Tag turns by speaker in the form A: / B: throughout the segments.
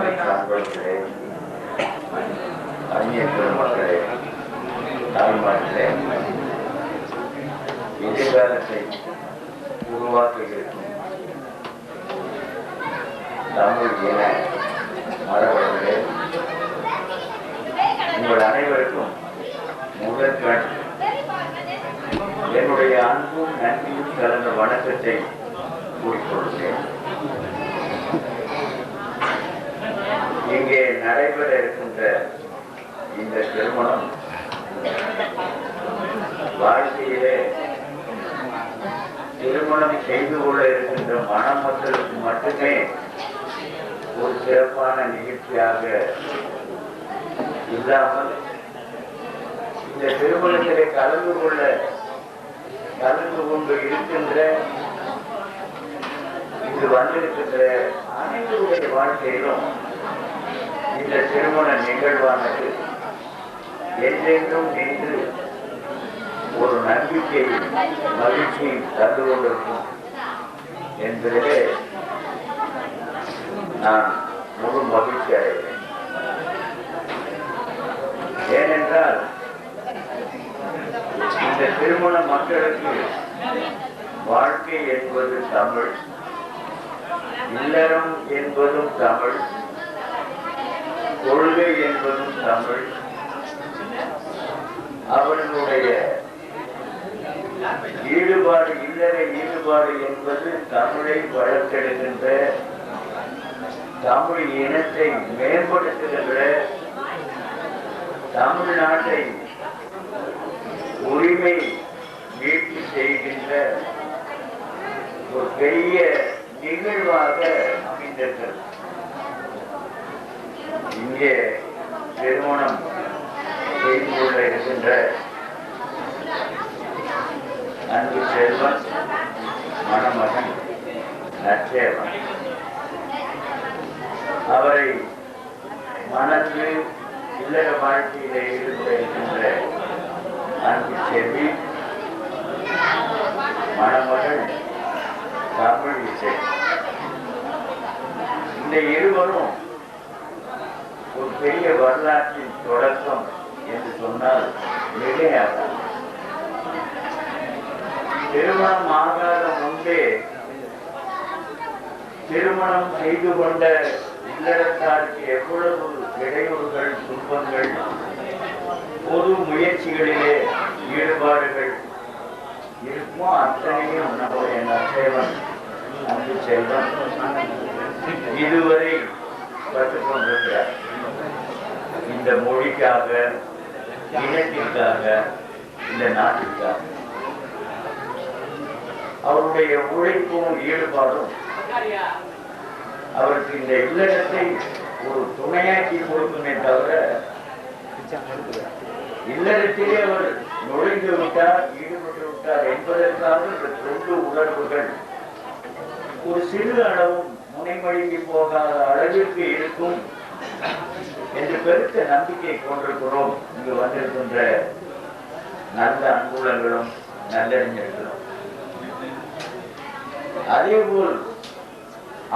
A: நண்பர்களே, அறிஞர் பெருமக்களே, தாய்மார்களே, எதிர்காலத்தை உருவாக்க இருக்கும் தமிழ் இன மரபர்களே, உங்கள் அனைவருக்கும் முதற்கண் என்னுடைய அன்பும் நன்றியும் கலந்த வணக்கத்தை கூறிக்கொள்கிறேன். இங்கே நடைபெற இருக்கின்ற இந்த திருமணம் வாழ்க்கையிலே திருமணம் செய்து கொள்ள இருக்கின்ற மணமக்களுக்கு மட்டுமே ஒரு சிறப்பான நிகழ்ச்சியாக இல்லாமல் இந்த திருமணத்திலே கலந்து கொண்டு இருக்கின்ற இது வந்திருக்கின்ற அனைவருடைய வாழ்க்கையிலும் இந்த திருமண நிகழ்வானது என்றென்றும் நின்று ஒரு நம்பிக்கையும் மகிழ்ச்சியும் தந்து கொண்டிருக்கும் என்பதிலே நான் முழு மகிழ்ச்சி அடைகிறேன். ஏனென்றால் இந்த திருமண மக்களுக்கு வாழ்க்கை என்பது தமிழ், இல்லறம் என்பதும் தமிழ், கொள்கை என்பதும் தமிழ். அவர்களுடைய ஈடுபாடு, இல்லற ஈடுபாடு என்பது தமிழை வளர்த்தெடுக்கின்ற, தமிழ் இனத்தை மேம்படுத்துகின்ற, தமிழ்நாட்டை உரிமை மீட்பு செய்கின்ற ஒரு பெரிய நிகழ்வாக அமைந்திருக்கிறது. இங்கே திருமணம் செய்து கொள்ள இருக்கின்ற அன்பு செல்வன் மணமகன் நற்சேவன், அவரை மணந்து இல்லற வாழ்க்கையிலே ஈடுபட இருக்கின்ற அன்பு செல்வி மணமகள் தமிழ் இசை, இந்த இருவரும் ஒரு பெரிய வரலாற்றின் தொடக்கம் என்று சொன்னால் மிகையாக. திருமணம் ஆகாத முன்பே திருமணம் செய்து கொண்ட இல்லறத்தாருக்கு எவ்வளவு இடையூறுகள், துன்பங்கள், பொது முயற்சிகளிலே ஈடுபாடுகள் இருக்குமோ அத்தனையும் நம்முடைய நற்சேவன் அன்பு செல்வன் இதுவரை கற்றுக்கொண்டிருக்கிறார். இந்த மொழிக்காக, இனத்திற்காக, இந்த நாட்டிற்காக அவருடைய உழைப்பும் ஈடுபாடும் அவருக்கு இந்த இல்லறத்தை ஒரு துணையாக்கி கொடுக்குமே தவிர, இல்லறத்திலே அவர் நுழைந்து விட்டார், ஈடுபட்டு விட்டார் என்பதற்காக இந்த தொண்டு உணர்வுகள் ஒரு சிறு அளவும் முனைமொழிக்கு போகாத அளவிற்கு இருக்கும் என்று பெருத்த நம்பிக்கை கொண்டிருக்கிறோம். இங்கு வந்திருக்கின்ற நல்ல அன்புலங்களும் நல்லறிஞர்களும் அதேபோல்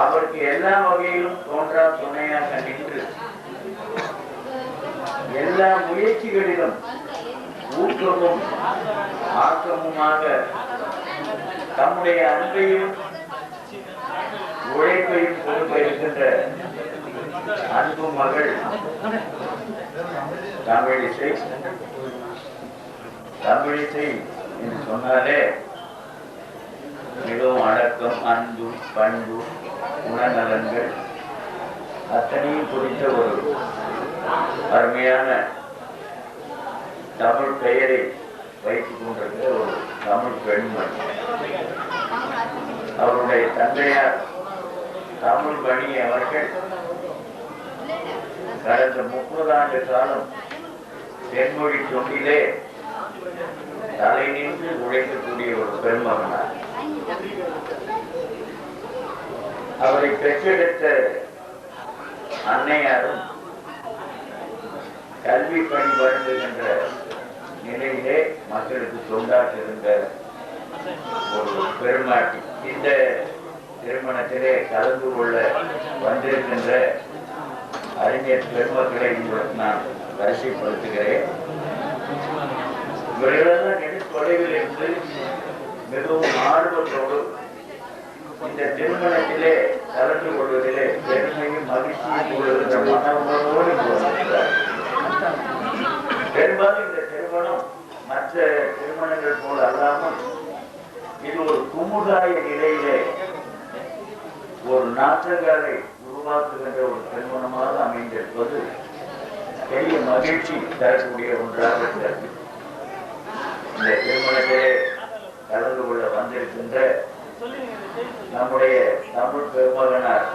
A: அவருக்கு எல்லா வகையிலும் தோன்றா துணையாக நின்று எல்லா முயற்சிகளிலும் ஊக்கமும் ஆக்கமுமாக தம்முடைய அன்பையும் உழைப்பையும் கொடுக்க இருக்கின்ற அன்பு மகள் தமிழிசை. தமிழிசை என்று சொன்னாலே மிகவும் அடக்கம், அன்பு, பண்பு, குணநலன்கள் அத்தனையும் குறித்த ஒரு அருமையான தமிழ் பெயரை வைத்துக் கொண்டிருக்கிற ஒரு தமிழ் பெண்மணி. அவருடைய தந்தையார் தமிழ் பணி அவர்கள் கடந்த 30 ஆண்டு காலம் தென்மொழி தொண்டிலே தலை நின்று உழைக்கக்கூடிய ஒரு பெருமகனார். அவரை பெற்றெடுத்த அன்னையாரும் கல்வி பணி வழங்குகின்ற நிலையிலே மக்களுக்கு தொண்டாற்றுகின்ற ஒரு பெருமாட்டி. இந்த திருமணத்திலே கலந்து கொள்ள வந்திருக்கின்ற அறிஞர் பெருமக்களை உங்களுக்கு நான் வரிசைப்படுத்துகிறேன். இவர்களெல்லாம் நெடு தொலைவில் இருந்து மிகவும் ஆர்வத்தோடு இந்த திருமணத்திலே கலந்து கொள்வதிலே பெருமையும் மகிழ்ச்சியும் கொள்கின்ற மனோடு பெரும்பாலும் இந்த திருமணம் மற்ற திருமணங்கள் போல அல்லாமல் இது ஒரு குமுகாய நிலையிலே ஒரு நாற்றங்களை உருவாக்குகின்ற ஒரு திருமணமாக அமைந்திருப்பது பெரிய மகிழ்ச்சி தரக்கூடிய ஒன்றாக இருக்கிறது. இந்த திருமணத்திலே கலந்து கொள்ள வந்திருக்கின்ற நம்முடைய தமிழ் பெருமகனார்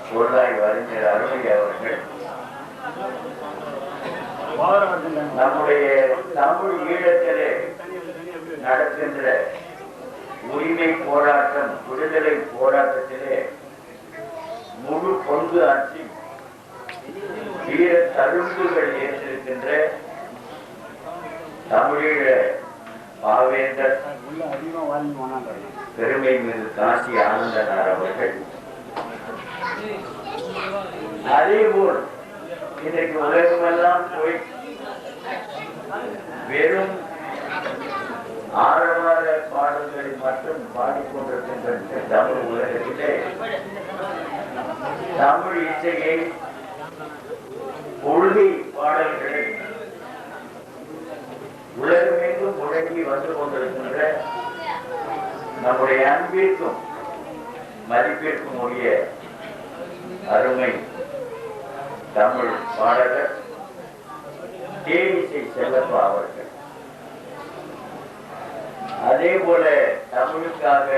A: சொல்லாய் அறிஞர் அருமை அவர்கள், நம்முடைய தமிழ் ஈழத்திலே நடக்கின்ற உரிமை போராட்டம், விடுதலை போராட்டத்திலே முழு பங்கு ஆட்சி வீர தழும்புகள் ஏற்றிருக்கின்ற தமிழீழ பாவேந்தர் பெருமை மீது காசி ஆனந்தனார் அவர்கள், அதே போல் இன்றைக்கு உலகமெல்லாம் போய் வெறும் ஆழமான பாடல்களை மட்டும் பாடிக்கொண்டிருக்கின்ற தமிழ் உலகத்திலே தமிழ் இசையை, கொள்கை பாடல்களை உலகமெங்கும் முழங்கி வந்து கொண்டிருக்கின்ற நம்முடைய அன்பிற்கும் மதிப்பிற்கும் உரிய அருமை தமிழ் பாடகர் தேனிசை செல்லப்பா அவர்கள், அதே போல தமிழுக்காக,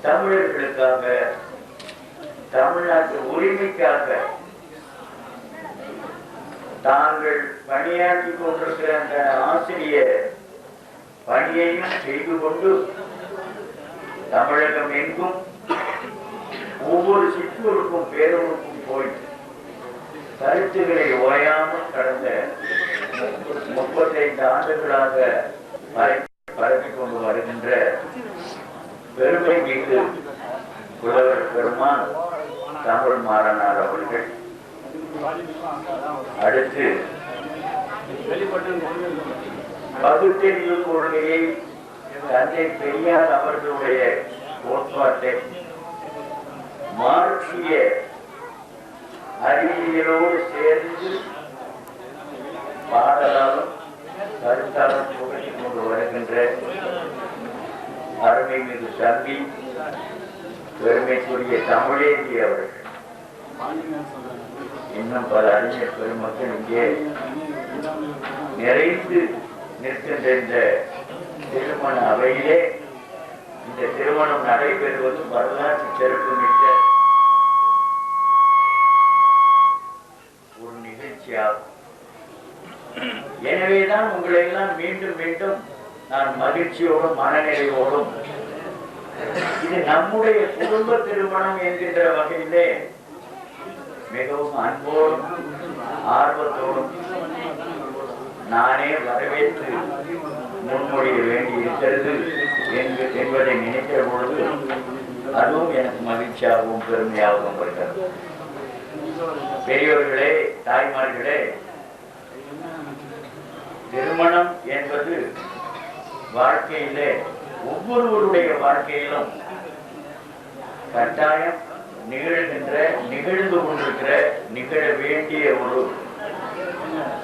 A: தமிழர்களுக்காக, தமிழ்நாட்டு உரிமைக்காக தாங்கள் பணியாற்றி கொண்டிருக்கிற அந்த ஆசிரியர் பணியையும் செய்து கொண்டு தமிழகம் எங்கும் ஒவ்வொரு சிற்றூருக்கும் பேரூருக்கும் போய் கருத்துக்களை ஓயாமல் கடந்த 35 ஆண்டுகளாக பரப்பிக் கொண்டு வருகின்ற பெருமை மிகு புலவர் பெருமான் தமிழ் மாறனார் அவர்கள், அடுத்து பகுத்தறிவு கொள்கையை தந்தை பெரியார் அவர்களுடைய கோட்பாட்டை மார்க்சிய அறிவியலோடு சேர்ந்து பாடலாலும் கருத்தாலும் புகழ்ந்து கொண்டு வருகின்ற அருமை மிகு தம்பி பெருமைக்குரிய தமிழேந்தி அவர்கள், இன்னும் பல அறிஞர் பெருமக்கள் இங்கே நிறைந்து நிற்கின்ற இந்த திருமண அவையிலே இந்த திருமணம் நடைபெறுவது வரலாற்று சிறப்பு மிக்க ஒரு நிகழ்ச்சியாகும். எனவேதான் உங்களை எல்லாம் மீண்டும் மீண்டும் நான் மகிழ்ச்சியோடும் மனநிறைவோடும் இது நம்முடைய குடும்ப திருமணம் என்கின்ற வகையிலே மிகவும் அன்போடும் ஆர்வத்தோடும் நானே வரவேற்று முன்மொழிய வேண்டி இருக்கிறது என்பதை நினைக்கிற பொழுது அதுவும் எனக்கு மகிழ்ச்சியாகவும் பெருமையாகவும் இருக்கிறது. பெரியவர்களே, தாய்மார்களே, திருமணம் என்பது வாழ்க்கையிலே ஒவ்வொருவருடைய வாழ்க்கையிலும் கட்டாயம் நிகழ்ந்து கொண்டிருக்கிற நிகழ வேண்டிய ஒரு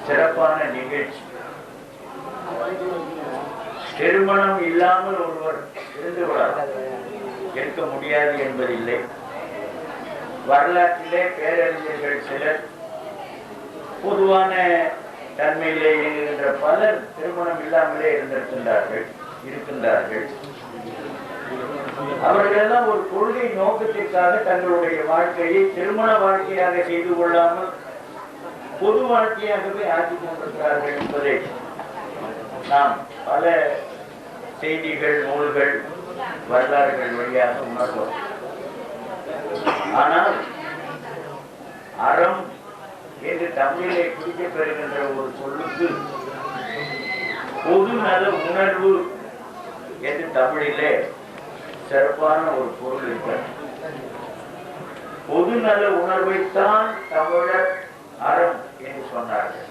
A: சிறப்பான நிகழ்ச்சி. திருமணம் இல்லாமல் ஒருவர் இருந்து இருக்க முடியாது என்பதில்லை. வரலாற்றிலே பேரறிஞர்கள் சிலர், பொதுவான தன்மையிலே இயங்குகின்ற பலர் திருமணம் இல்லாமலே இருக்கின்றார்கள். அவர்கள் எல்லாம் ஒரு கொள்கை நோக்கத்திற்காக தங்களுடைய வாழ்க்கையை திருமண வாழ்க்கையாக செய்து கொள்ளாமல் பொது வாழ்க்கையாகவே ஆக்கிக் கொண்டிருக்கிறார்கள் என்பதை நாம் பல செய்திகள், நூல்கள், வரலாறுகள் வழியாக உணர்வோம். ஆனால் அறம் என்று தமிழிலே குறிக்கப்பெறுகின்ற ஒரு சொல்லுக்கு பொது நல உணர்வு என்று தமிழிலே சிறப்பான ஒரு பொருள் இருக்கிறது. பொதுநல உணர்வைத்தான் தமிழர் அறம் என்று சொன்னார்கள்.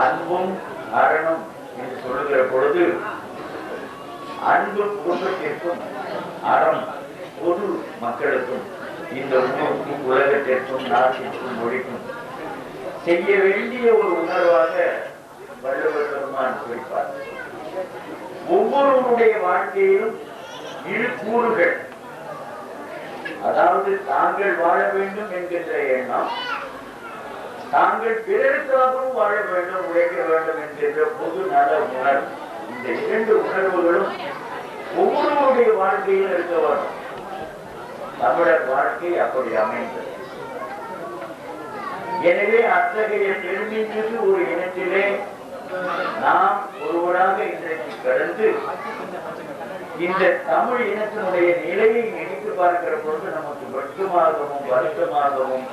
A: அன்பும் அறனும் என்று சொல்லுகிற பொழுது அன்பு குடும்பத்திற்கும் அறம் பொது மக்களுக்கும் இந்த ஊருக்கும் உலகத்திற்கும் நாட்டிற்கும் மொழிக்கும் செய்ய வேண்டிய ஒரு உணர்வாக வள்ளுவர் பெருமான் குறிப்பார். ஒவ்வொருவருடைய வாழ்க்கையிலும் இரு கூறுகள், அதாவது தாங்கள் வாழ வேண்டும் என்கின்ற எண்ணம், தாங்கள் பிறருக்காகவும் வாழ வேண்டும், உழைக்க வேண்டும் என்கின்ற பொது நல உணர்வு, இந்த இரண்டு உணர்வுகளும் ஒவ்வொருவருடைய வாழ்க்கையில் இருக்க வேண்டும். தமிழர் வாழ்க்கை அப்படி அமைந்தது. எனவே அத்தகைய பெருமைக்கு ஒரு இனத்திலே நாம் ஒருவராக இன்றைக்கு கடந்து இந்த தமிழ் இனத்தினுடைய நிலையை நினைத்து பார்க்கிற பொழுது நமக்கு வெட்கமாகவும் வருத்தமாகவும்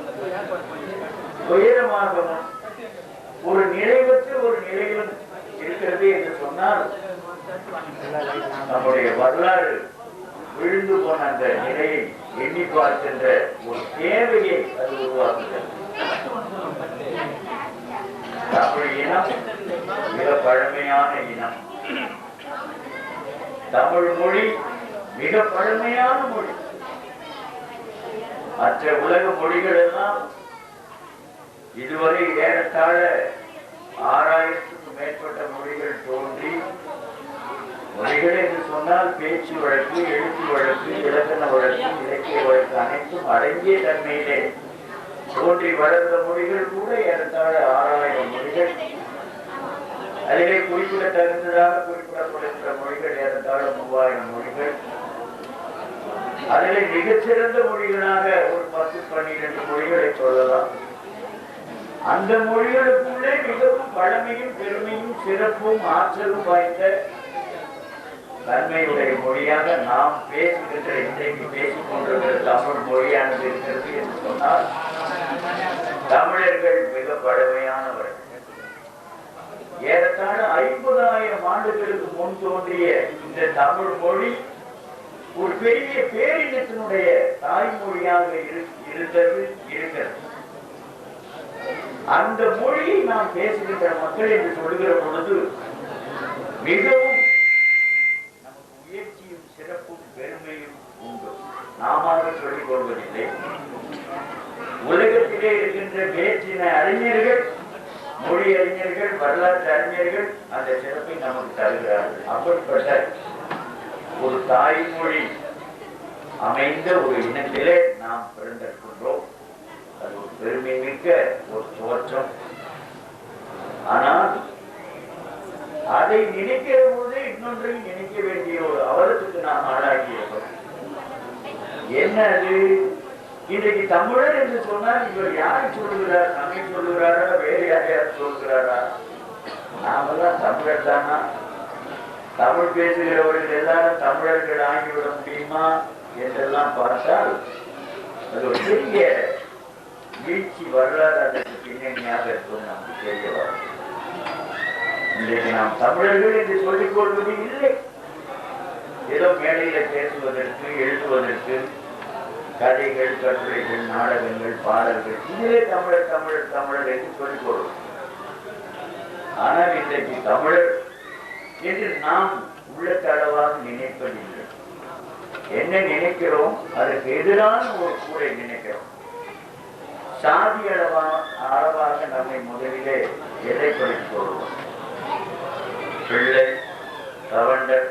A: துயரமாகவும் ஒரு நிறைவற்ற ஒரு நிலையிலும் இருக்கிறது என்று சொன்னால் நம்முடைய வரலாறு விழுந்து போன அந்த நிலையை எண்ணி பார்க்கின்ற ஒரு தேவையை அது உருவாக்குகிறது. தமிழ் இனம் மிக பழமையான இனம். தமிழ் மொழி மிக பழமையான மொழி. மற்ற உலக மொழிகள் எல்லாம் இதுவரை ஏறத்தாழ 6000க்கும் மேற்பட்ட மொழிகள் தோன்றி, மொழிகள் என்று சொன்னால் பேச்சு வழக்கு, எழுத்து வழக்கு, இலக்கண வழக்கு, இலக்கிய வழக்கு அனைத்தும் அடங்கிய தன்மையிலே தோன்றி வளர்ந்த மொழிகள் கூட ஏறத்தாழ 6000 மொழிகள். அதிலே குறிப்பிடத்தகுந்ததாக குறிப்பிடப்படுகின்ற மொழிகள் ஏறத்தாழ 3000 மொழிகள். அதிலே மிகச்சிறந்த மொழிகளாக ஒரு 10-12 மொழிகளை சொல்லலாம். அந்த மொழிகளுக்குள்ளே மிகவும் பழமையும் பெருமையும் சிறப்பும் ஆற்றலும் வாய்ந்த தன்மையுடைய மொழியாக நாம் பேசுகின்ற இன்றைக்கு பேசிக் கொண்டிருக்கிற தமிழ் மொழியானது இருக்கிறது என்று சொன்னால் தமிழர்கள் மிக பழமையானவர்கள். ஏறத்தாழ 50,000 ஆண்டுகளுக்கு முன் தோன்றிய இந்த தமிழ் மொழி ஒரு பெரிய பேரினத்தினுடைய தாய்மொழியாக இருக்கிறது. அந்த மொழியை நாம் பேசுகின்ற மக்கள் என்று சொல்லுகிற பொழுது மிகவும் நமக்கு உயர்ச்சியும் சிறப்பும் பெருமையும் உண்டு. நாம சொல்லிக் கொள்வதில்லை. உலகத்திலே இருக்கின்ற பேச்சின அறிஞர்கள், மொழி அறிஞர்கள், வரலாற்று அறிஞர்கள் அந்த சிறப்பை நமக்கு தருகிறார்கள். அப்படிப்பட்ட ஒரு தாய்மொழி அமைந்த ஒரு இனத்திலே நாம் பிறந்திருக்கின்றோம். அது ஒரு பெருமை மிக்க ஒரு தோற்றம். ஆனால் அதை நினைக்கிற போது இன்னொன்றையும் நினைக்க வேண்டிய ஒரு அவலத்துக்கு நாம் ஆளாகியிருக்கிறோம். என்ன அது? இன்றைக்கு தமிழர் என்று சொன்னால் இவர் யாரை சொல்லுகிறார்? நம்மை சொல்லுகிறாரா, வேறு யாரையார் சொல்லுகிறாரா? நாமெல்லாம் தமிழர் தானா? தமிழ் பேசுகிறவர்கள் எல்லாரும் தமிழர்கள் ஆகிவிட முடியுமா என்றெல்லாம் பார்த்தால் அது ஒரு பெரிய வீழ்ச்சி வரலாறு அதற்கு பின்னணியாக இருக்கும். நமக்கு தெரிய வரும். இன்றைக்கு நாம் தமிழர்கள் என்று சொல்லிக் கொள்வது இல்லை. ஏதோ மேடையில பேசுவதற்கு, எழுதுவதற்கு, கதைகள், கட்டுரைகள், நாடகங்கள், பாடல்கள், இதிலே தமிழர் தமிழர் தமிழர் என்று சொல்லிக் கொள்வோம். ஆனால் இன்றைக்கு தமிழர் என்று நாம் உள்ளத்தளவாக நினைப்பதில்லை. என்ன நினைக்கிறோம்? அதற்கு எதிரான ஒரு கூரை நினைக்கிறோம். சாதி அளவாக நம்மை முதலிலே எதைப்படுத்திக் கொள்வோம். பிள்ளை, கவண்டர்,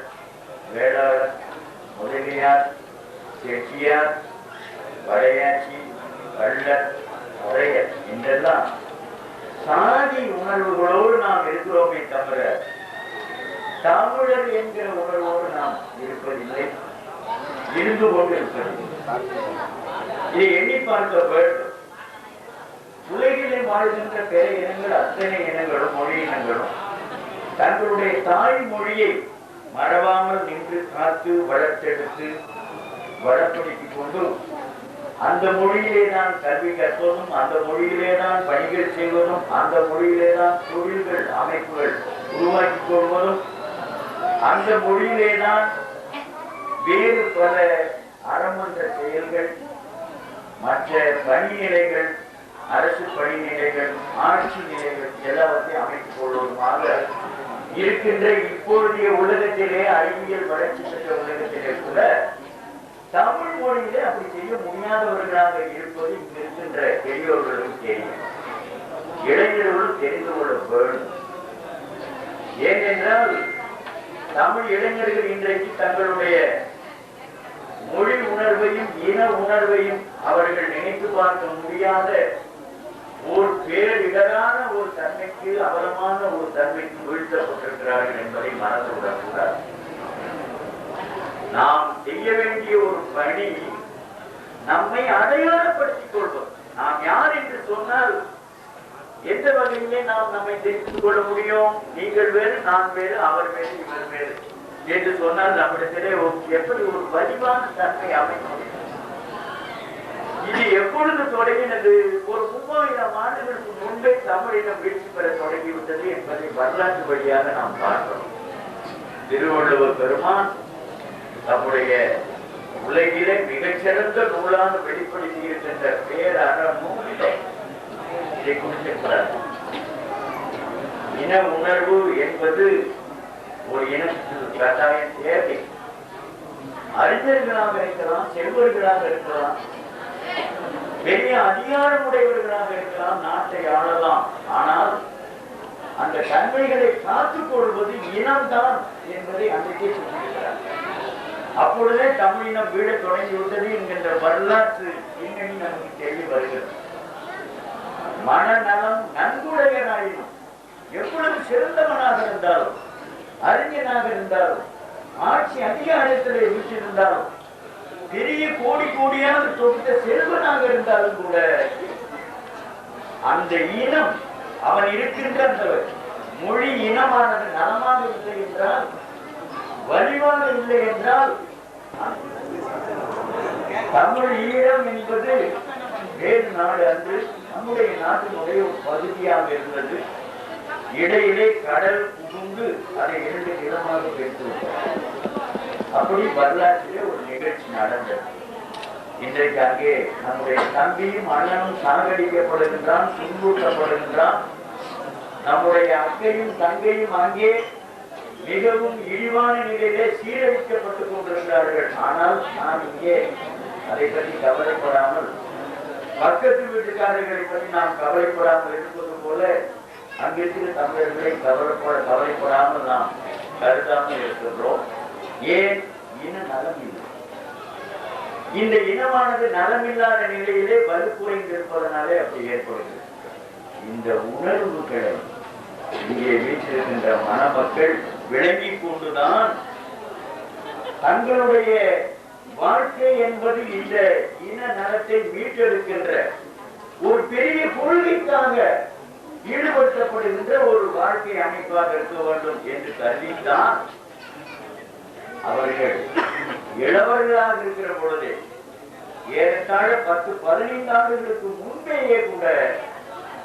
A: வேளாளர், முதலியார், செட்டியார், வடையாட்சி, கள்ளர், உரையர் என்றெல்லாம் சாதி உணர்வுகளோடு நாம் இருக்கிறோமே தவிர தமிழர் என்கிற உணர்வோடு நாம் இருப்பதில்லை, இருந்து கொண்டு இருப்பதில்லை. இதை எண்ணி பார்க்க வேண்டும். உலகிலே வாழ்கின்ற பிற இனங்கள், அத்தனை இனங்களும், மொழி இனங்களும் தங்களுடைய தாய் மொழியை மறவாமல் நின்று காத்து வளர்த்தெடுத்து வளப்படுத்திக் கொண்டு அந்த மொழியிலே தான் கல்வி கற்பதும், அந்த மொழியிலே தான் பணிகள் செய்வதும், அந்த மொழியிலே தான் தொழில்கள் அமைப்புகள் உருவாக்கிக் கொள்வதும், அந்த மொழியிலே தான் வேறு பல அறமன்ற செயல்கள் மற்ற பணி நிலைகள், அரசு பணி நிலைகள், ஆட்சி நிலைகள் எல்லாவற்றையும் அமைத்துக் கொள்வதுமாக இருக்கின்ற இப்பொழுதைய உலகத்திலே, அறிவியல் வளர்ச்சி பெற்ற உலகத்திலே கூட தமிழ் மொழியிலே அப்படி செய்ய முடியாதவர்களாக இருப்பது இங்கு இருக்கின்ற பெரியோர்களும் தெரியும், இளைஞர்களும் தெரிந்து கொள்ள வேண்டும். ஏனென்றால் தமிழ் இளைஞர்கள் இன்றைக்கு தங்களுடைய மொழி உணர்வையும் இன உணர்வையும் அவர்கள் நினைத்து பார்க்க முடியாத ஒரு பேரிடரான ஒரு தன்மைக்கு, அவலமான ஒரு தன்மைக்கு வீழ்த்தப்பட்டிருக்கிறார்கள் என்பதை மறந்துவிடக்கூடாது. நாம் செய்ய வேண்டிய ஒரு பணி நம்மை அடையாளப்படுத்திக் கொள்வோம். நாம் யார் என்று சொன்னால் எந்த வகையிலே நாம் நம்மை தெரிந்து கொள்ள முடியும்? நீங்கள் வேறு, நான் வேறு, அவர் வேறு, இவர் வேறு என்று சொன்னால் நம்மிடத்திலே எப்படி ஒரு வலிவான தன்மை அமைக்கும்? இது எப்பொழுது தொடங்கினது? ஒரு 3000 ஆண்டுகளுக்கு முன்பே தமிழினம் வீழ்ச்சி பெற தொடங்கிவிட்டது என்பதை வரலாற்று வழியாக நாம் பார்க்கிறோம். திருவள்ளுவர் பெருமான் நம்முடைய உலகிலே மிகச்சிறந்த நூலாக வெளிப்படுத்தி இருக்கின்ற பேரற நூலிலே இதை குறிப்பிட்டார். இன உணர்வு என்பது ஒரு இனத்துக்கு கட்டாயம் தேவை. அறிஞர்களாக இருக்கலாம், செல்வர்களாக இருக்கலாம், பெரிய அதிகாரமுடையவர்களாக இருக்கலாம், நாட்டை ஆளலாம். ஆனால் அந்த தன்மைகளை காத்துக் கொள்வது இனம்தான் என்பதை அன்றைக்கே சொல்லியிருக்கிறார். அப்பொழுதே தமிழினம் வீழ தொடங்கிவிட்டது என்கின்ற வரலாற்று பின்னணி நமக்கு தெரிய வருகிறது. மனநலம் நன்குடையனாயினும், எவ்வளவு சிறந்தவனாக இருந்தாலும், அறிஞனாக இருந்தாலும், ஆட்சி அதிகாரத்திலே வீற்றிருந்தாலும், பெரிய கோடி கோடியாக தொகுத்த செல்வனாக இருந்தாலும் கூட அந்த இனம், அவன் இருக்கின்ற அந்த மொழி இனமானது நலமாக இல்லை என்றால், வலிவாக இல்லை என்றால், தமிழ் ஈழம் என்பது வேறு நாடு அன்று நம்முடைய நாட்டினுடைய ஒரு பகுதியாக இருந்தது. இடையிலே கடல் புகுந்து அதை 2 நிலமாக பெற்றுவிட்டார். அப்படி வரலாற்றிலே ஒரு நிகழ்ச்சி நடந்தது. இன்றைக்கு அங்கே நம்முடைய தம்பியும் அண்ணனும் சாகடிக்கப்படுகின்றான், துன்பூட்டப்படுகின்றான். நம்முடைய அக்கையும் தங்கையும் அங்கே மிகவும் இழிவான நிலையிலே சீரழிக்கப்பட்டுக் கொண்டிருக்கிறார்கள். ஆனால் நாம் இங்கே அதை பற்றி கவலைப்படாமல், பக்கத்து வீட்டுக்காரர்களை பற்றி நாம் கவலைப்படாமல் இருப்பது போல அங்கிருக்கிற தமிழர்களை கவலைப்படாமல் நாம் கருதாமல் இருக்கின்றோம். ஏன்? இன நலம் இல்லை. இந்த இனமானது நலமில்லாத நிலையிலே வலுக்குறைந்திருப்பதனாலே அப்படி ஏற்படுகிறது. இந்த உணர்வுகளை இங்கே வீற்றிருக்கின்ற மணமக்கள் விளங்கிக் கொண்டுதான் தங்களுடைய வாழ்க்கை என்பது இந்த இன நலத்தை மீட்டெடுக்கின்ற ஒரு பெரிய கொள்கைக்காக ஈடுபடுத்தப்படுகின்ற ஒரு வாழ்க்கை அமைப்பாக இருக்க வேண்டும் என்று கருதித்தான் அவர்கள் இளவர்களாக இருக்கிற பொழுதே, ஏறத்தாழ 10-15 ஆண்டுகளுக்கு முன்பேயே கூட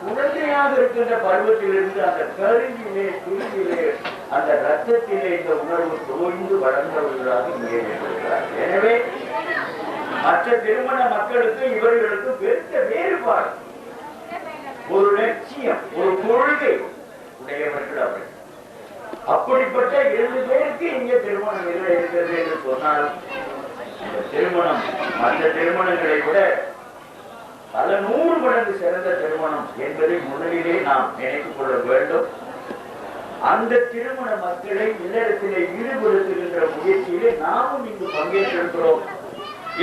A: குழந்தையாக இருக்கின்ற பருவத்திலிருந்து அந்த கருவிலே, துருவிலே, அந்த ரத்தத்திலே இந்த உணர்வு தோய்ந்து வளர்ந்தவர்களாக இங்கே இருக்கிறார். எனவே மற்ற திருமண மக்களுக்கு இவர்களுக்கு பெருத்த வேறுபாடு, ஒரு லட்சியம், ஒரு கொள்கை உடையவர்கள் அவர்கள். அப்படிப்பட்ட 2 பேருக்கு இங்கே திருமணம் இல்லை இருக்கிறது என்று சொன்னால், இந்த திருமணம் மற்ற திருமணங்களை விட பல 100 மடங்கு சிறந்த திருமணம் என்பதை முதலிலே நாம் நினைத்துக் கொள்ள வேண்டும். அந்த திருமண மக்களை இல்லறத்திலே ஈடுபடுத்துகின்ற முயற்சியிலே நாமும் இங்கு பங்கேற்றிருக்கிறோம்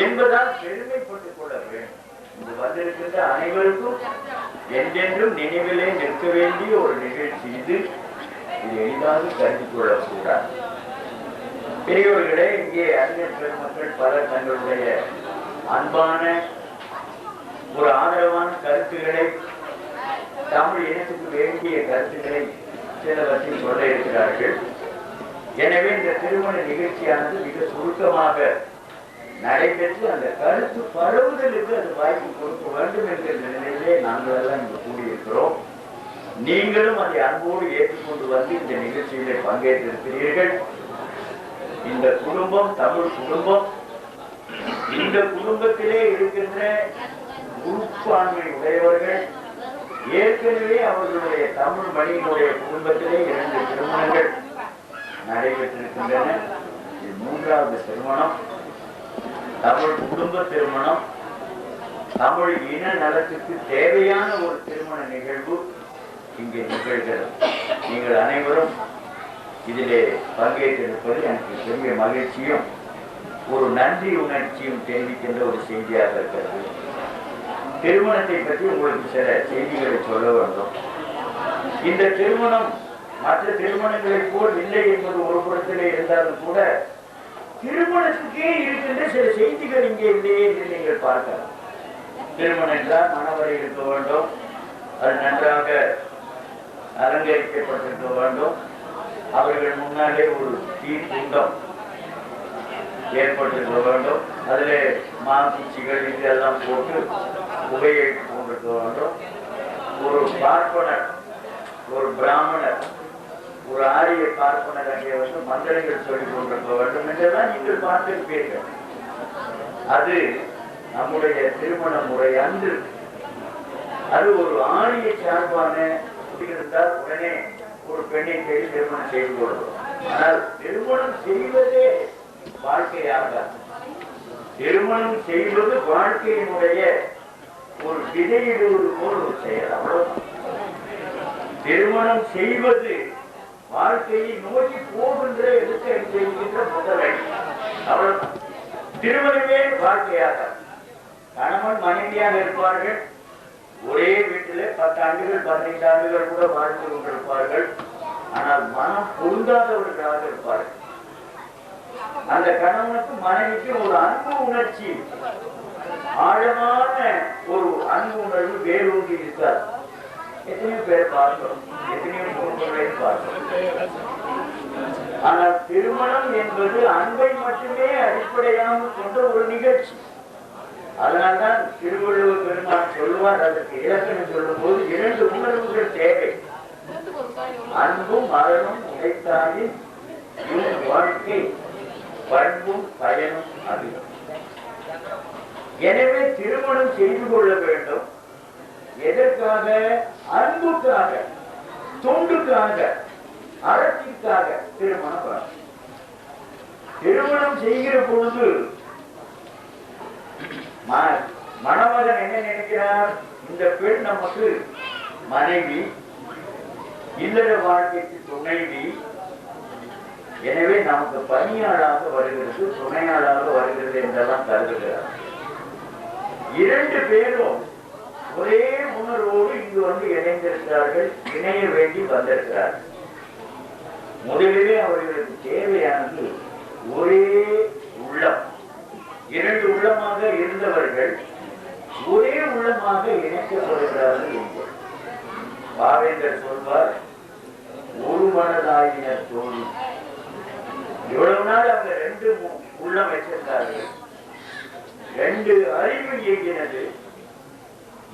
A: என்பதால் பெருமைப்பட்டுக் கொள்ள வேண்டும். இங்கு வந்திருக்கின்ற அனைவருக்கும் என்றென்றும் நினைவிலே நிற்க வேண்டிய ஒரு நிகழ்ச்சி இது. இது எளிதாக கருதி கொள்ளக்கூடாது. பெரியவர்களே, இங்கே அறிஞர் பெருமக்கள் பலர் தங்களுடைய அன்பான ஒரு ஆதரவான கருத்துக்களை, தமிழ் இனத்துக்கு வேண்டிய கருத்துக்களை சிலவற்றை சொல்ல இருக்கிறார்கள். எனவே இந்த திருமண நிகழ்ச்சியானது மிக சுருக்கமாக நடைபெற்று அந்த கருத்து பரவுதலுக்கு அது வாய்ப்பு கொடுக்க வேண்டும் என்கிற நிலையிலே நாங்கள் எல்லாம் இங்கு கூடியிருக்கிறோம். நீங்களும் அதை அன்போடு ஏற்றுக்கொண்டு வந்து இந்த நிகழ்ச்சியிலே பங்கேற்றிருக்கிறீர்கள். இந்த குடும்பம் தமிழ் குடும்பம். இந்த குடும்பத்திலே இருக்கின்ற மனப்பான்மை உடையவர்கள். ஏற்கனவே அவர்களுடைய தமிழ் மணியினுடைய குடும்பத்திலே 2 திருமணங்கள் நடைபெற்றிருக்கின்றன. இது 3வது திருமணம். தமிழ் குடும்ப திருமணம், தமிழ் இன நலத்துக்கு தேவையான ஒரு திருமண நிகழ்வு இங்கே நிகழ்கிறது. நீங்கள் அனைவரும் இதிலே பங்கேற்றிருப்பது எனக்கு பெரிய மகிழ்ச்சியும் ஒரு நன்றி உணர்ச்சியும் தெரிவிக்கின்ற ஒரு செய்தியாக இருக்கிறது. திருமணத்தை பற்றி உங்களுக்கு சில செய்திகளை சொல்ல வேண்டும். இந்த திருமணம் மற்ற திருமணங்களை போல் இல்லை என்பது ஒரு புறத்திலே இருந்தாலும் கூட திருமணத்துக்கே இருக்கின்ற சில செய்திகள் இங்கே இல்லையே என்று நீங்கள் பார்க்கலாம். திருமணம் என்றால் மணவரை இருக்க வேண்டும், அது நன்றாக அலங்கரிக்கப்பட்டிருக்க வேண்டும், அவர்கள் முன்னாலே ஒரு தீர்ப்புண்டம் ஏற்பட்டிருக்க வேண்டும், அதிலே மாங்குச்சிகள் இதெல்லாம் போட்டு புகையை கொண்டிருக்க வேண்டும், ஒரு பார்ப்பனர், ஒரு பிராமணர், ஒரு ஆரிய பார்ப்பனர் அங்கே வந்து மந்திரங்கள் சொல்லிக் கொண்டிருக்க வேண்டும் என்றெல்லாம் நீங்கள் பார்த்திருப்பீர்கள். அது நம்முடைய திருமண முறை அன்று. அது ஒரு ஆரிய சார்பான இருந்தால் உடனே ஒரு பெண்ணை தேடி திருமணம் செய்து கொள்வோம். ஆனால் திருமணம் செய்வதே வாழ்க்கையாக, திருமணம் செய்வது வாழ்க்கையினுடைய ஒரு விதையிடுவது போல் ஒரு செயல். அவ்வளவு திருமணம் செய்வது வாழ்க்கையை நோக்கி போகின்ற எடுத்து செய்கின்ற முதலை. அவ்வளவு திருமணமே வாழ்க்கையாக. கணவன் மனைவியாக இருப்பார்கள், ஒரே வீட்டிலே 10 ஆண்டுகள் 15 ஆண்டுகள் கூட வாழ்ந்து கொண்டிருப்பார்கள். ஆனால் மனம் பொருந்தாதவர்களாக இருப்பார்கள். அந்த கணவனுக்கு மனைவிக்கு ஒரு அன்பு உணர்ச்சி, ஆழமான ஒரு அன்பு உணர்வு வேரூன்றி இருக்காது. எத்தனையோ பேர் பார்க்கிறோம், எத்தனையோ குடும்பங்களை பார்க்கிறோம். ஆனால் திருமணம் என்பது அன்பை மட்டுமே அடிப்படையாக கொண்ட ஒரு நிகழ்ச்சி. அதனால்தான் திருவள்ளுவர் பெருமான் சொல்வார், அதற்கு இலக்கணம் சொல்லும் போது 2 உணர்வுகள் தேவை. அன்பும் அறனும் உடைத்தாயின் வாழ்க்கை பண்பும் பயனும் அதிகம். எனவே திருமணம் செய்து கொள்ள வேண்டும். எதற்காக? அன்புக்காக, தொண்டுக்காக, அறத்திற்காக திருமணம். திருமணம் செய்கிற பொழுது மணமகன் என்ன நினைக்கிறார்? இந்த பெண் நமக்கு மனைவி, இல்லற வாழ்க்கைக்கு துணைவி, எனவே நமக்கு பணியாளாக வருகிறது, துணையாளாக வருகிறது என்றெல்லாம் கருதுகிறார். 2 பேரும் ஒரே உணர்வோடு இங்கு வந்து இணைந்திருக்கிறார்கள், இணைய வேண்டி வந்திருக்கிறார்கள். முதலிலே அவர்களுக்கு தேவையானது ஒரே உள்ளம். 2 உள்ளமாக இருந்தவர்கள் ஒரே உள்ளமாக இணைக்கப்படுகிறார்கள் என்று பாவேந்தர் சொல்வார், ஒரு மனதாயினர் தோழி. இவ்வளவு நாள் அவங்க 2 உள்ளம் வச்சிருந்தார்கள், 2 அறிவு இயங்கினது,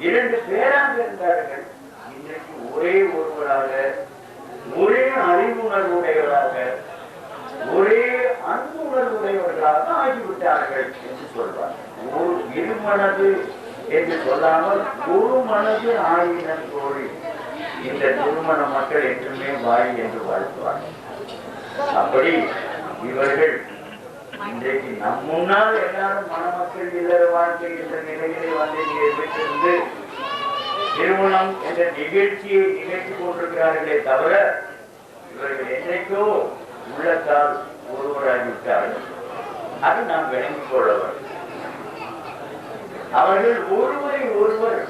A: 2 பேராக இருந்தார்கள். இன்றைக்கு ஒரே ஒருவராக, ஒரே அறிவுணர்வுடையவராக, ஒரே அன்பு உணர்வுடையவர்களாக ஆகிவிட்டார்கள் என்று சொல்வார். ஒரு இருமனது என்று சொல்லாமல் ஒரு மனது ஆயினர் தோழி. இந்த திருமண மக்கள் என்றுமே வாய் என்று வாழ்த்துவார். அப்படி இவர்கள் இன்றைக்கு நம் முன்னால் எல்லாரும் மணமக்கள் இல்லற வாழ்க்கை என்ற நிலையிலே வந்து வீட்டிலிருந்து திருமணம் என்ற நிகழ்ச்சியை நிகழ்த்தி கொண்டிருக்கிறார்களே தவிர இவர்கள் என்றைக்கோ உள்ளத்தால் ஒருவராகிவிட்டார்கள். அது நாம் விளங்கிக் கொள்ளவர். அவர்கள் ஒருவரை ஒருவர்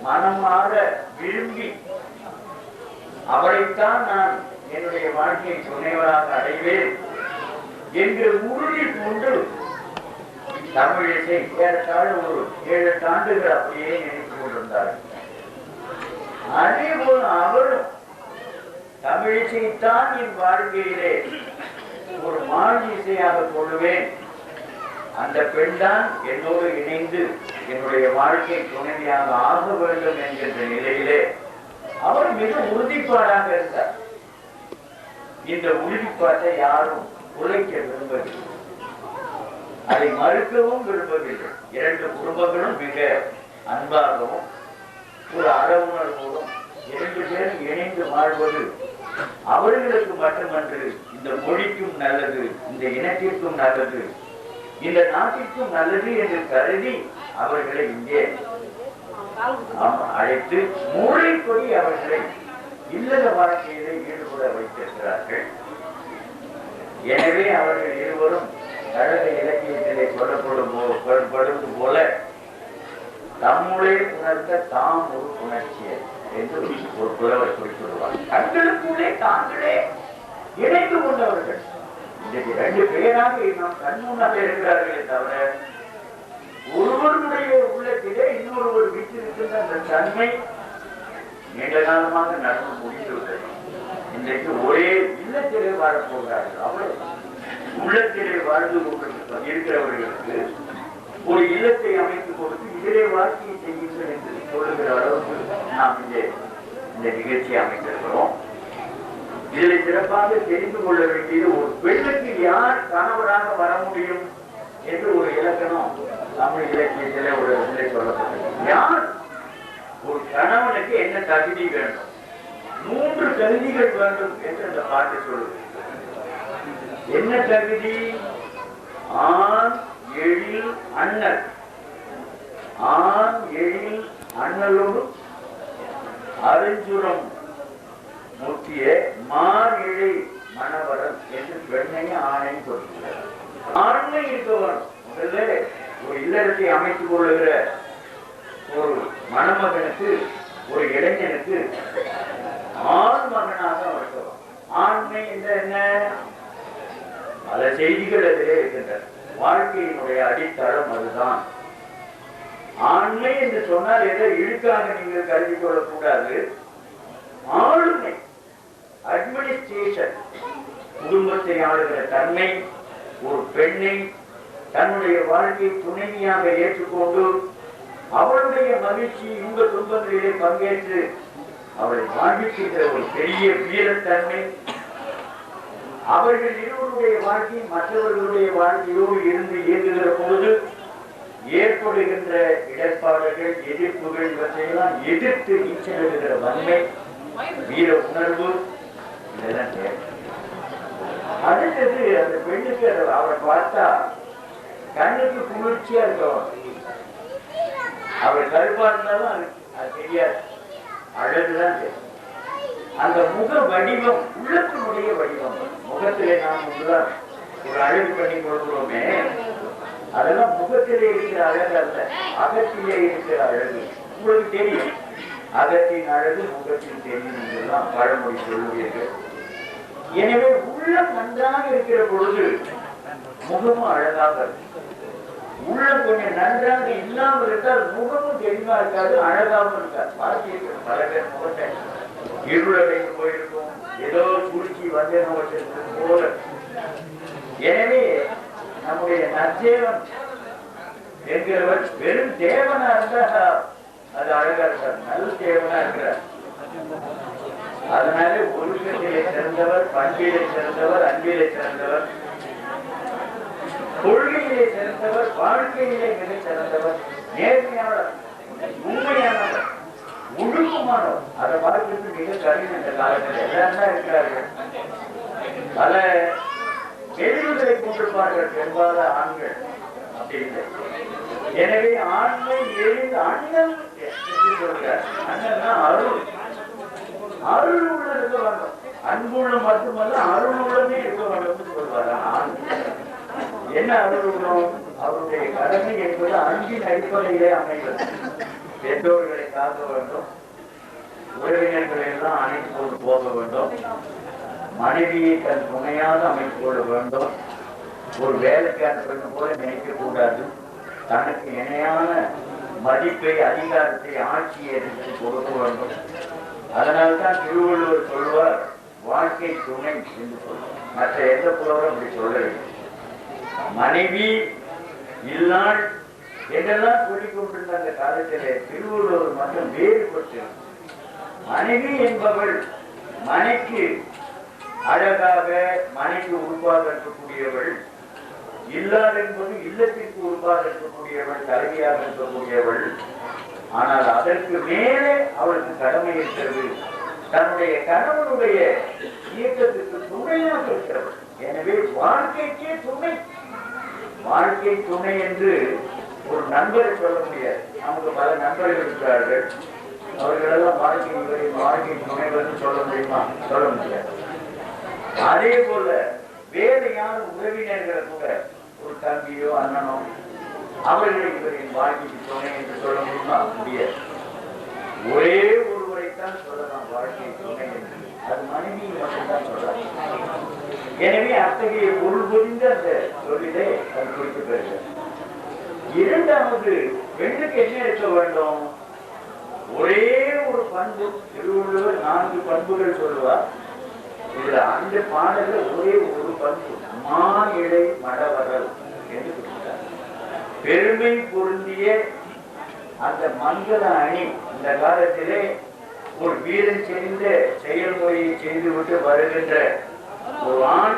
A: மனமாக விரும்பி அவரைத்தான் நான் என்னுடைய வாழ்க்கையை துணைவராக அடைவேன் என்ற உறுதி கொண்டு தமிழிசை ஏறத்தாழ ஒரு 7-8 ஆண்டுகள் அப்படியே நினைத்துக் கொண்டிருந்தார்கள். அதே போல அவரும் தமிழிசைத்தான் என் வாழ்க்கையிலே ஒரு மாநில இசையாக கொள்ளுவேன், அந்த பெண் தான் என்னோடு இணைந்து என்னுடைய வாழ்க்கை துணைவியாக ஆக வேண்டும் என்கின்ற நிலையிலே அவர் மிக உறுதிப்பாடாக இருந்தார். இந்த உறுதிப்பாட்டை யாரும் உழைக்க விரும்பவில்லை, அதை மறுக்கவும் விரும்பவில்லை. 2 குடும்பங்களும் மிக அன்பாகவும் ஒரு அறவுணர்வோடும் 2 பேரும் இணைந்து வாழ்வது அவர்களுக்கு மட்டுமன்று இந்த மொழிக்கும் நல்லது, இந்த இனத்திற்கும் நல்லது, இந்த நாட்டிற்கும் நல்லது என்று கருதி அவர்களை இங்கே அழைத்து மூளைப்படி அவர்களை இல்லற வாழ்க்கையிலே ஈடுபட வைத்திருக்கிறார்கள். எனவே அவர்கள் இருவரும் கழக இலக்கியத்திலே சொல்லப்படுவது போல தம்முளே உணர்ந்த தாம் ஒரு உணர்ச்சியை என்று ஒரு புலவர் குறிப்பிடுவார். தங்களுக்குள்ளே தாங்களே இணைந்து கொண்டவர்கள் இன்றைக்கு 2 பேராக நாம் கண்முன்னாக இருக்கிறார்களே தவிர ஒருவருடைய உள்ளத்திலே இன்னொருவர் வீட்டிருக்கின்ற அந்த தன்மை நீண்ட காலமாக நடந்து முடிந்துவிட்டது. இன்றைக்கு ஒரே இல்லத்திலே வாழப்போகிறார்கள். அவர் உள்ளத்திலே வாழ்ந்து இருக்கிறவர்களுக்கு ஒரு இல்லத்தை அமைத்துக் கொடுத்து இதிலே வாழ்க்கையை செய்யுங்கள் என்று சொல்லுகிற அளவுக்கு நாம் இந்த நிகழ்ச்சியை அமைத்திருக்கிறோம். இதில் சிறப்பாக தெரிந்து கொள்ள வேண்டியது ஒரு பெண்ணுக்கு யார் கணவராக வர முடியும் என்று ஒரு இலக்கணம் தமிழ் இலக்கியத்திலே ஒரு இடத்திலே சொல்லப்பட்டது. யார் ஒரு கணவனுக்கு என்ன தகுதி வேண்டும்? 3 தகுதிகள் வேண்டும் என்று அந்த பாட்டு சொல்லுது. என்ன தகுதி? ஆண் எழில் அண்ணல். ஆண் எழில் அண்ணலோடு அறிஞ்சுரம் முக்கிய மார் இழை மணவரன் என்று பெண்ணையும் ஆணையும் சொல்கிறார். ஆண்மை இருக்கவன் முதல்ல ஒரு இல்லறத்தை அமைத்துக் கொள்ளுகிற ஒரு மணமகனுக்கு, ஒரு இளைஞனுக்கு ஆண் மகனாக இருக்கவன். ஆண்மை என்ற என்ன? பல செய்திகள் அதிலே இருக்கின்றன. வாழ்க்கையினுடைய அடித்தளம் அதுதான். ஆண்மை என்று சொன்னால் எதை இழுக்காக நீங்கள் கருதி கொள்ளக்கூடாது. ஆளுமை, அட்மினிஸ்ட்ரேஷன், குடும்பத்தை ஆளுகிற தன்மை, ஒரு பெண்ணை தன்னுடைய வாழ்க்கை துணைவியாக ஏற்றுக்கொண்டு அவளுடைய மகிழ்ச்சி இன்ப துன்பங்களிலே பங்கேற்று அவளை வாழ்விக்கின்ற ஒரு பெரிய வீரத்தன்மை, அவர்கள் இருவருடைய வாழ்க்கை மற்றவர்களுடைய வாழ்க்கையோடு இருந்து இயங்குகிற பொழுது ஏற்படுகின்ற இடர்பாடுகள், எதிர்ப்புகள், இவற்றையெல்லாம் எதிர்த்து நீச்சலிடுகிற வன்மை, வீர உணர்வு, இதெல்லாம் தேவை. அடுத்தது அந்த பெண்ணுக்கு அவரை பார்த்தா கண்ணுக்கு குளிர்ச்சியா இருக்கவன். அவர் கருப்பா இருந்தாலும் அது தெரியாது, அழகுதான் தெரியும். அந்த முக வடிவம் உள்ளத்தினுடைய வடிவம். முகத்திலே நாம் ஒரு அழகு பண்ணி கொடுக்கிறோமே, அதெல்லாம் முகத்திலே இருக்கிற அழகு அல்ல, அகத்திலே இருக்கிற அழகு. உங்களுக்கு தெரியும், அகத்தின் அழகு முகத்தில் தெரியும் என்றெல்லாம் பழமொழி சொல்லுவீர்கள். எனவே உள்ளம் நன்றாக இருக்கிற பொழுது முகமும் அழகாக இருக்கும். உள்ளம் கொஞ்சம் நன்றாக இல்லாமல் இருந்தால் முகமும் தெளிவா இருக்காது, அழகாகவும் இருக்காது. பார்த்திருக்கிறோம் பல பேர் முகத்தை இருளடைந்து போயிருக்கும், ஏதோ சுருக்கி வந்தேன் போல. எனவே நம்முடைய நற்சேவன் என்கிறவர் வெறும் தேவனா இருந்தா அது அழகா இருக்கார், நல்ல தேவனா இருக்கிறார். அதனால ஒழுக்கத்திலே சிறந்தவர், பண்பிலே சிறந்தவர், அன்பிலே சிறந்தவர், கொள்கையிலே சிறந்தவர், வாழ்க்கையிலே மிக சிறந்தவர், நேர்மையானவர், உண்மையானவர், ஒழுக்கமானவர். அதை பார்க்கிறது மிக கடினம். இந்த காலத்தில் எல்லாம் தான் இருக்கிறார்கள். பல எதிர்களை கொண்டிருப்பார்கள் பெரும்பாலான ஆண்கள் அப்படின்னு. எனவே ஆண்மை எழுந்து அண்ணன் சொல்கிறார். அண்ணன்னா அருள், அருள் உள்ள இருக்க வேண்டும். அன்புள்ள மட்டுமல்ல அருள் உள்ளமே இருக்க வேண்டும் சொல்வார். ஆண் என்ன அருள் உள்ளோம்? அவருடைய கடமை என்பது அன்பின் அடிப்படையிலே அமைவது. பெற்றோர்களை காக்க வேண்டும், உறவினர்களை எல்லாம் அணைத்து கொண்டு போக வேண்டும், மனைவியை தன் துணையாக அமைத்துக் கொள்ள வேண்டும், ஒரு வேலைக்கான பெண்ணு போல நினைக்க கூடாது, தனக்கு இணையான மதிப்பை, அதிகாரத்தை, ஆட்சியை எடுத்து கொடுக்க வேண்டும். அதனால்தான் திருவள்ளுவர் சொல்வார் வாழ்க்கை துணை என்று சொல்வார். மற்ற எந்த புலவரும் அப்படி சொல்லவில்லை. மனைவி இல்லாள் என்றெல்லாம் சொல்லிக் கொண்டிருந்த அந்த காலத்திலே திருவள்ளுவர் மட்டும் வேறுபட்டு மனைவி என்பவள் மனைக்கு அழகாக, மனைக்கு உருவாக இருக்கக்கூடியவள், இல்லாள் என்பது இல்லத்திற்கு உருவாக இருக்கக்கூடியவள், தலைவியாக இருக்கக்கூடியவள், ஆனால் அதற்கு மேலே அவளுக்கு கடமை இருக்கிறது. தன்னுடைய கணவனுடைய இயக்கத்துக்கு துணையாக இருக்கிறது. எனவே வாழ்க்கைக்கே துணை. வாழ்க்கை துணை என்று ஒரு நண்பரை சொல்ல முடியாது. நமக்கு பல நண்பர்கள் இருக்கிறார்கள். அவர்களெல்லாம் வாழ்க்கை துணைவர்னு சொல்ல முடியுமா? சொல்ல முடியாது. அதே போல வேலையான உறவினர்களை கூட ஒரு தம்பியோ அண்ணனோ அவர்களை இவரின் வாழ்க்கைக்கு துணை என்று சொல்ல முடியுமா? முடியாது. ஒரே ஒருவரைத்தான் சொல்லலாம் வாழ்க்கை துணை என்று. அது மனைவி மட்டும்தான் சொல்றாங்க. எனவே அத்தகைய பொருள் புரிந்த அந்த சொல்லிலே அது குறிப்பிட்டிருக்கிறது. இரண்டாவது, பெண்ணுக்கு என்ன இருக்க வேண்டும்? ஒரே ஒரு பண்பு. திருவள்ளுவர் 4 பண்புகள் சொல்லுவார். இதுல அந்த பாடல்ல ஒரே ஒரு பண்பு, மா இழை மடவரல் என்று குறிப்பிட்டார். பெருமை பொருந்திய அந்த மங்கள அணி. இந்த காலத்திலே ஒரு வீரன் செய்த செயல்முறையை செய்துவிட்டு வருகின்ற ஒரு ஆண்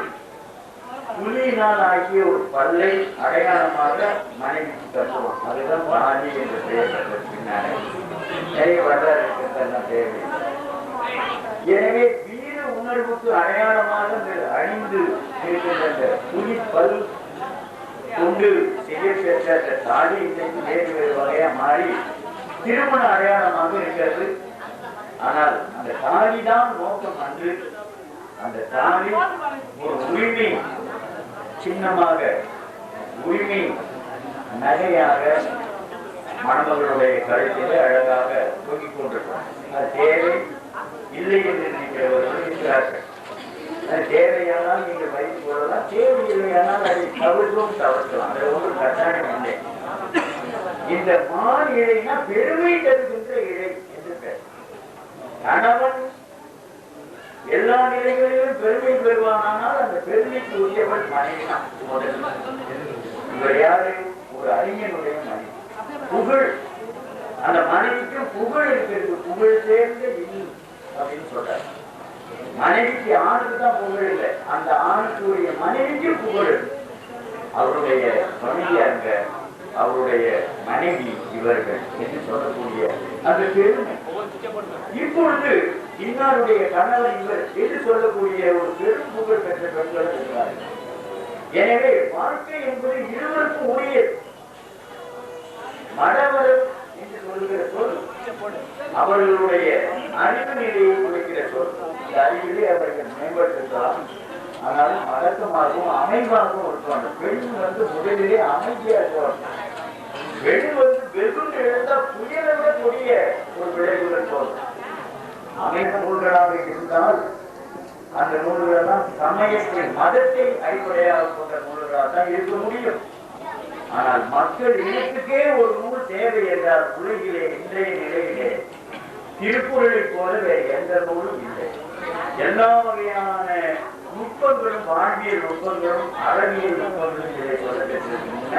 A: புலியினால் ஆகிய ஒரு பல்லை அடையாளமாக மனைவிக்கு கட்டுவான். அதுதான் பாதி என்று பெயர். பின்னாலே நிறைய வரலாறு தேவை. எனவே வீர உணர்வுக்கு அடையாளமாக அணிந்து இருக்கின்ற புலி பல் கொண்டு செய்யப்பெற்ற அந்த தாலி இன்றைக்கு வேறு வேறு வகையா மாறி திருமண அடையாளமாக இருக்கிறது. ஆனால் அந்த தாலிதான் நோக்கம் அன்று. அந்த தாலி ஒரு உரிமை சின்னமாக, உரிமை நகையாக மணமகளுடைய கழுத்திலே அழகாக தூங்கிக் கொண்டிருக்கிறோம். அது தேவை இல்லை என்று நினைக்கிறவர்கள் இருக்கிறார்கள். அது தேவையானால் நீங்கள் வைத்துக் கொள்ளலாம், தேவை இல்லையானால் அதை தவிர்க்கலாம். அது ஒரு கட்டாயம் இல்லை. இந்த மான் இழைனா பெருமை தருகின்ற இழை என்று பெயர். கணவன் எல்லா நிலைகளிலும் பெருமை பெறுவானால் அந்த பெருமைக்கு உரியவள் மனைவி தான். இவர் யாரு? ஒரு அறிஞனுடைய மனைவி. புகழ், அந்த மனைவிக்கும் புகழ் இருக்கிறது. புகழ் சேர்ந்த இனி அப்படின்னு சொல்றாரு. மனைவிக்கு ஆணுக்கு தான் புகழ் இல்லை, அந்த ஆணுக்குரிய மனைவிக்கு புகழ். அவருடைய மனைவியாங்க, அவருடைய மனைவி இவர்கள் என்று சொல்லக்கூடிய அந்த பெருமை. இப்பொழுது இன்னாருடைய கணவன் இவர் என்று சொல்லக்கூடிய ஒரு பெரும் புகழ் பெற்ற பெண்கள் இருக்கிறார்கள். எனவே வாழ்க்கை என்பது இருவருக்கும் உரியது. மடவரம் என்று சொல்கிற சொல் அவர்களுடைய அறிவு நிலையை குறிக்கிற சொல். இந்த அறிவிலே அவர்கள் மேம்படுத்தலாம். ஆனாலும் அடக்கமாகவும் அமைவாகவும் இருப்பாங்க. பெண் முதலிலே அமைதியா இருப்பாங்க. பெண் வெகுண்டு எழுந்தால் புயலை விட கூடிய ஒரு விளைவுகள் தோன்றும். அமைப்பு நூல்களாக இருந்தால் அந்த நூல்களெல்லாம் சமயத்தின் மதத்தை அடிப்படையாக கொண்ட நூல்களாக தான் இருக்க முடியும். ஆனால் மக்கள் இனத்துக்கே ஒரு நூல் தேவை என்றால் உலகிலே இன்றைய நிலையிலே திருக்குறளை போல வேறு எந்த நூலும் இல்லை. எல்லா வகையான நுட்பங்களும், வாழ்வியல் நுட்பங்களும், அறவியல் நுட்பங்களும் இதை சொல்ல பெற்றிருக்கின்றன.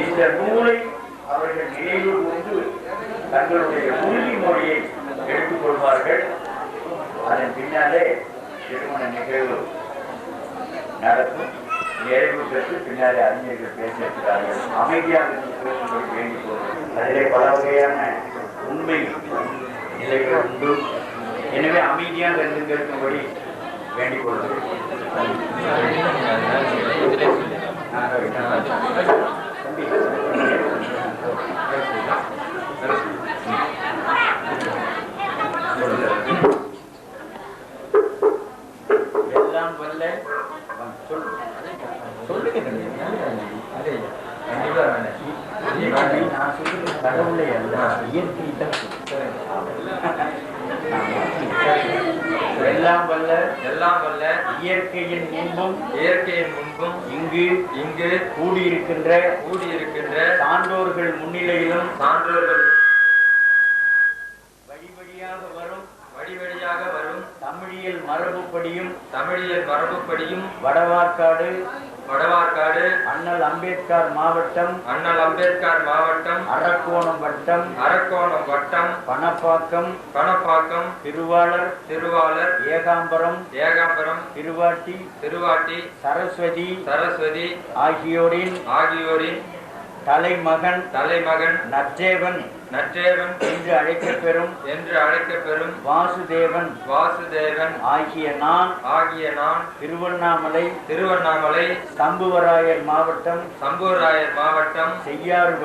A: இந்த நூலை அவர்கள் நினைவு கொண்டு தங்களுடைய உறுதிமொழியை எடுத்துக் கொள்வார்கள். அதன் பின்னாலே திருமண நிகழ்வு நடக்கும். நிறைவு பெற்று பின்னாலே அறிஞர்கள் பேசியிருக்கிறார்கள். அமைதியாக வேண்டிக் கொள்வார்கள். அதிலே பல வகையான உண்மை நிலைகள் உண்டு. எனவே அமைதியாக இருக்கும்படி வேண்டிக் கொள்கிறேன். எல்லாம் வல்ல கடவுளை அல்ல, இயற்கை தான். எல்லாம் வல்ல இயற்கையின் முன்பும் இங்கு கூடியிருக்கின்ற சான்றோர்கள் முன்னிலையிலும் வழிவழியாக வரும் தமிழியல் மரபுப்படியும் வடவார்காடு அண்ணல் அம்பேத்கர் மாவட்டம் அரக்கோணம் வட்டம் பணப்பாக்கம் திருவாளர் ஏகாம்பரம் திருவாட்டி சரஸ்வதி ஆகியோரின் தலைமகன் நற்சேவன்
B: நற்றேவன்
A: என்று அழைக்கப்பெறும்
B: வாசுதேவன்
A: ஆகிய நான் திருவண்ணாமலை சம்புவராயர் மாவட்டம் செய்யாறு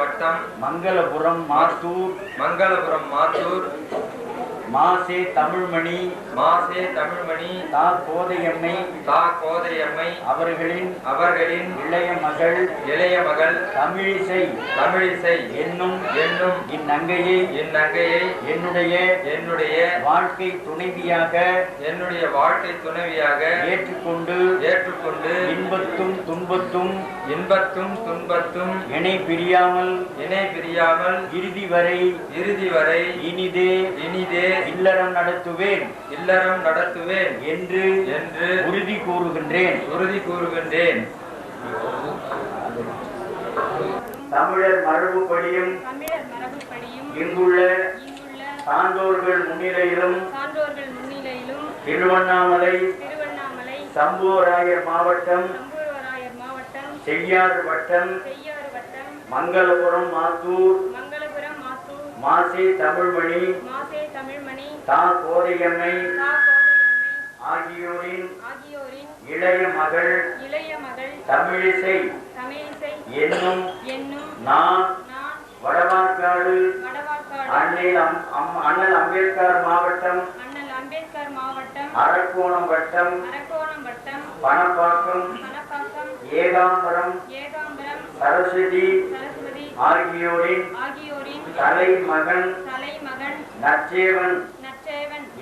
A: வட்டம் மங்களபுரம் மாத்தூர் மாசே தமிழ்மணி தா கோதையம்மை அவர்களின் இளைய மகள் தமிழிசை என்னும் இந்நங்கையை என்னுடைய வாழ்க்கை துணைவியாக ஏற்றுக்கொண்டு இன்பத்தும் துன்பத்தும் இணை பிரியாமல் இறுதி வரை இனிதே இல்லறம் நடத்துவேன் என்று உறுதி கூறுகின்றேன். தமிழர் மரபுப்படியும் இங்குள்ள சான்றோர்கள் முன்னிலையிலும் திருவண்ணாமலை சம்புவராயர் மாவட்டம் செய்யாறு வட்டம் மங்களபுரம் மாத்தூர் மாசே தமிழ்மணி தா கோதையம்மை ஆகியோரின் இளைய மகள் தமிழிசை என்னும் நான் வடவார்காடு அண்ணல் அம்பேத்கர் மாவட்டம் அரக்கோணம் வட்டம் பணப்பாக்கம் ஏகாம்பரம் சரஸ்வதி ஆகியோரின் தலைமகன் நச்சேவன்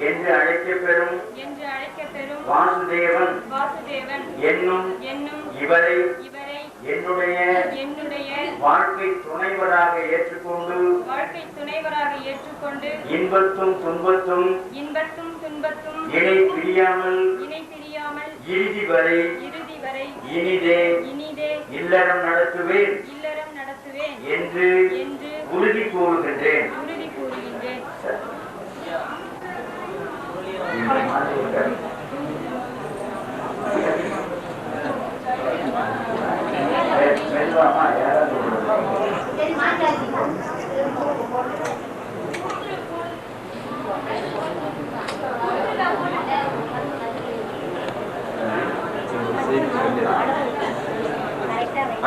A: என்று அழைக்கப்பெறும் வாசுதேவன் என்னும் இவரை என்னுடைய வாழ்க்கை துணைவராக ஏற்றுக்கொண்டு இன்பத்தும் துன்பத்தும் இணை பிரியாமல் இறுதி வரை இனிதே இல்லறம் நடத்துவேன் என்று உறுதி கூறுகின்றேன்.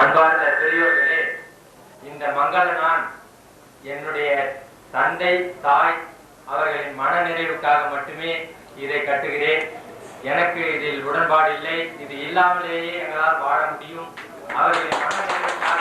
B: அன்பார்ந்த பெரியோர்களே, இந்த மங்கள நான் என்னுடைய தந்தை தாய் அவர்களின் மன நிறைவுக்காக மட்டுமே இதை கட்டுகிறேன். எனக்கு இதில் உடன்பாடு இல்லை. இது இல்லாமலேயே எங்களால் வாழ முடியும். அவர்களின் மன நிறைவுக்காக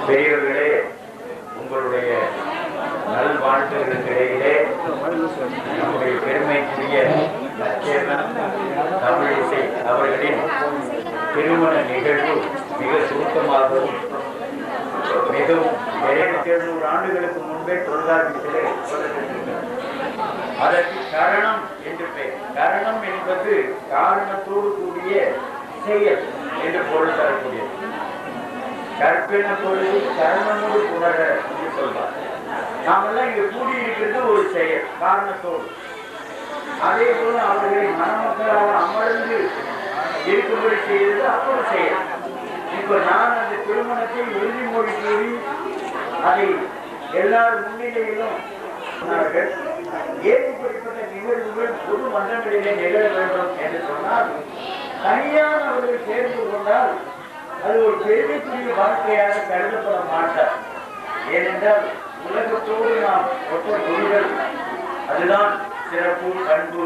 A: பெரியவர்களே, உங்களுடைய நல்வாழ்த்துகளுக்கு இடையிலே நம்முடைய பெருமைக்குரிய தமிழிசை அவர்களின் திருமண நிகழ்வு மிக சுருக்கமாகவும் மிகவும் 700 ஆண்டுகளுக்கு முன்பே தொல்காப்பியத்திலே அதற்கு கரணம் என்று பெயர். கரணம் என்பது காரணத்தோடு கூடிய செயல் என்று பொருள் தரக்கூடியது. கற்பென பொழுது கரணமோடு புணர என்று சொல்வார். நாமெல்லாம் இங்கு கூடியிருக்கிறது ஒரு செயல் காரணத்தோடு. அதே போல அவர்களை மணமக்களாக அமர்ந்து இருக்கும்படி செய்தது அப்பொரு செயல். இப்ப நான் அந்த திருமணத்தை உறுதிமொழி கூறி அதை எல்லார் முன்னிலையிலும் ஏன் இப்படிப்பட்ட நிகழ்வுகள் பொது மன்றங்களிலே நிகழ வேண்டும் என்று சொன்னால், தனியாக அவர்கள் சேர்ந்து கொண்டால் அது ஒரு பெருமைக்குரிய வாழ்க்கையாக கருதப்பட மாட்டார். ஏனென்றால் உலகத்தோடு நாம் ஒற்ற மொழிகள், அதுதான் சிறப்பு பண்பு.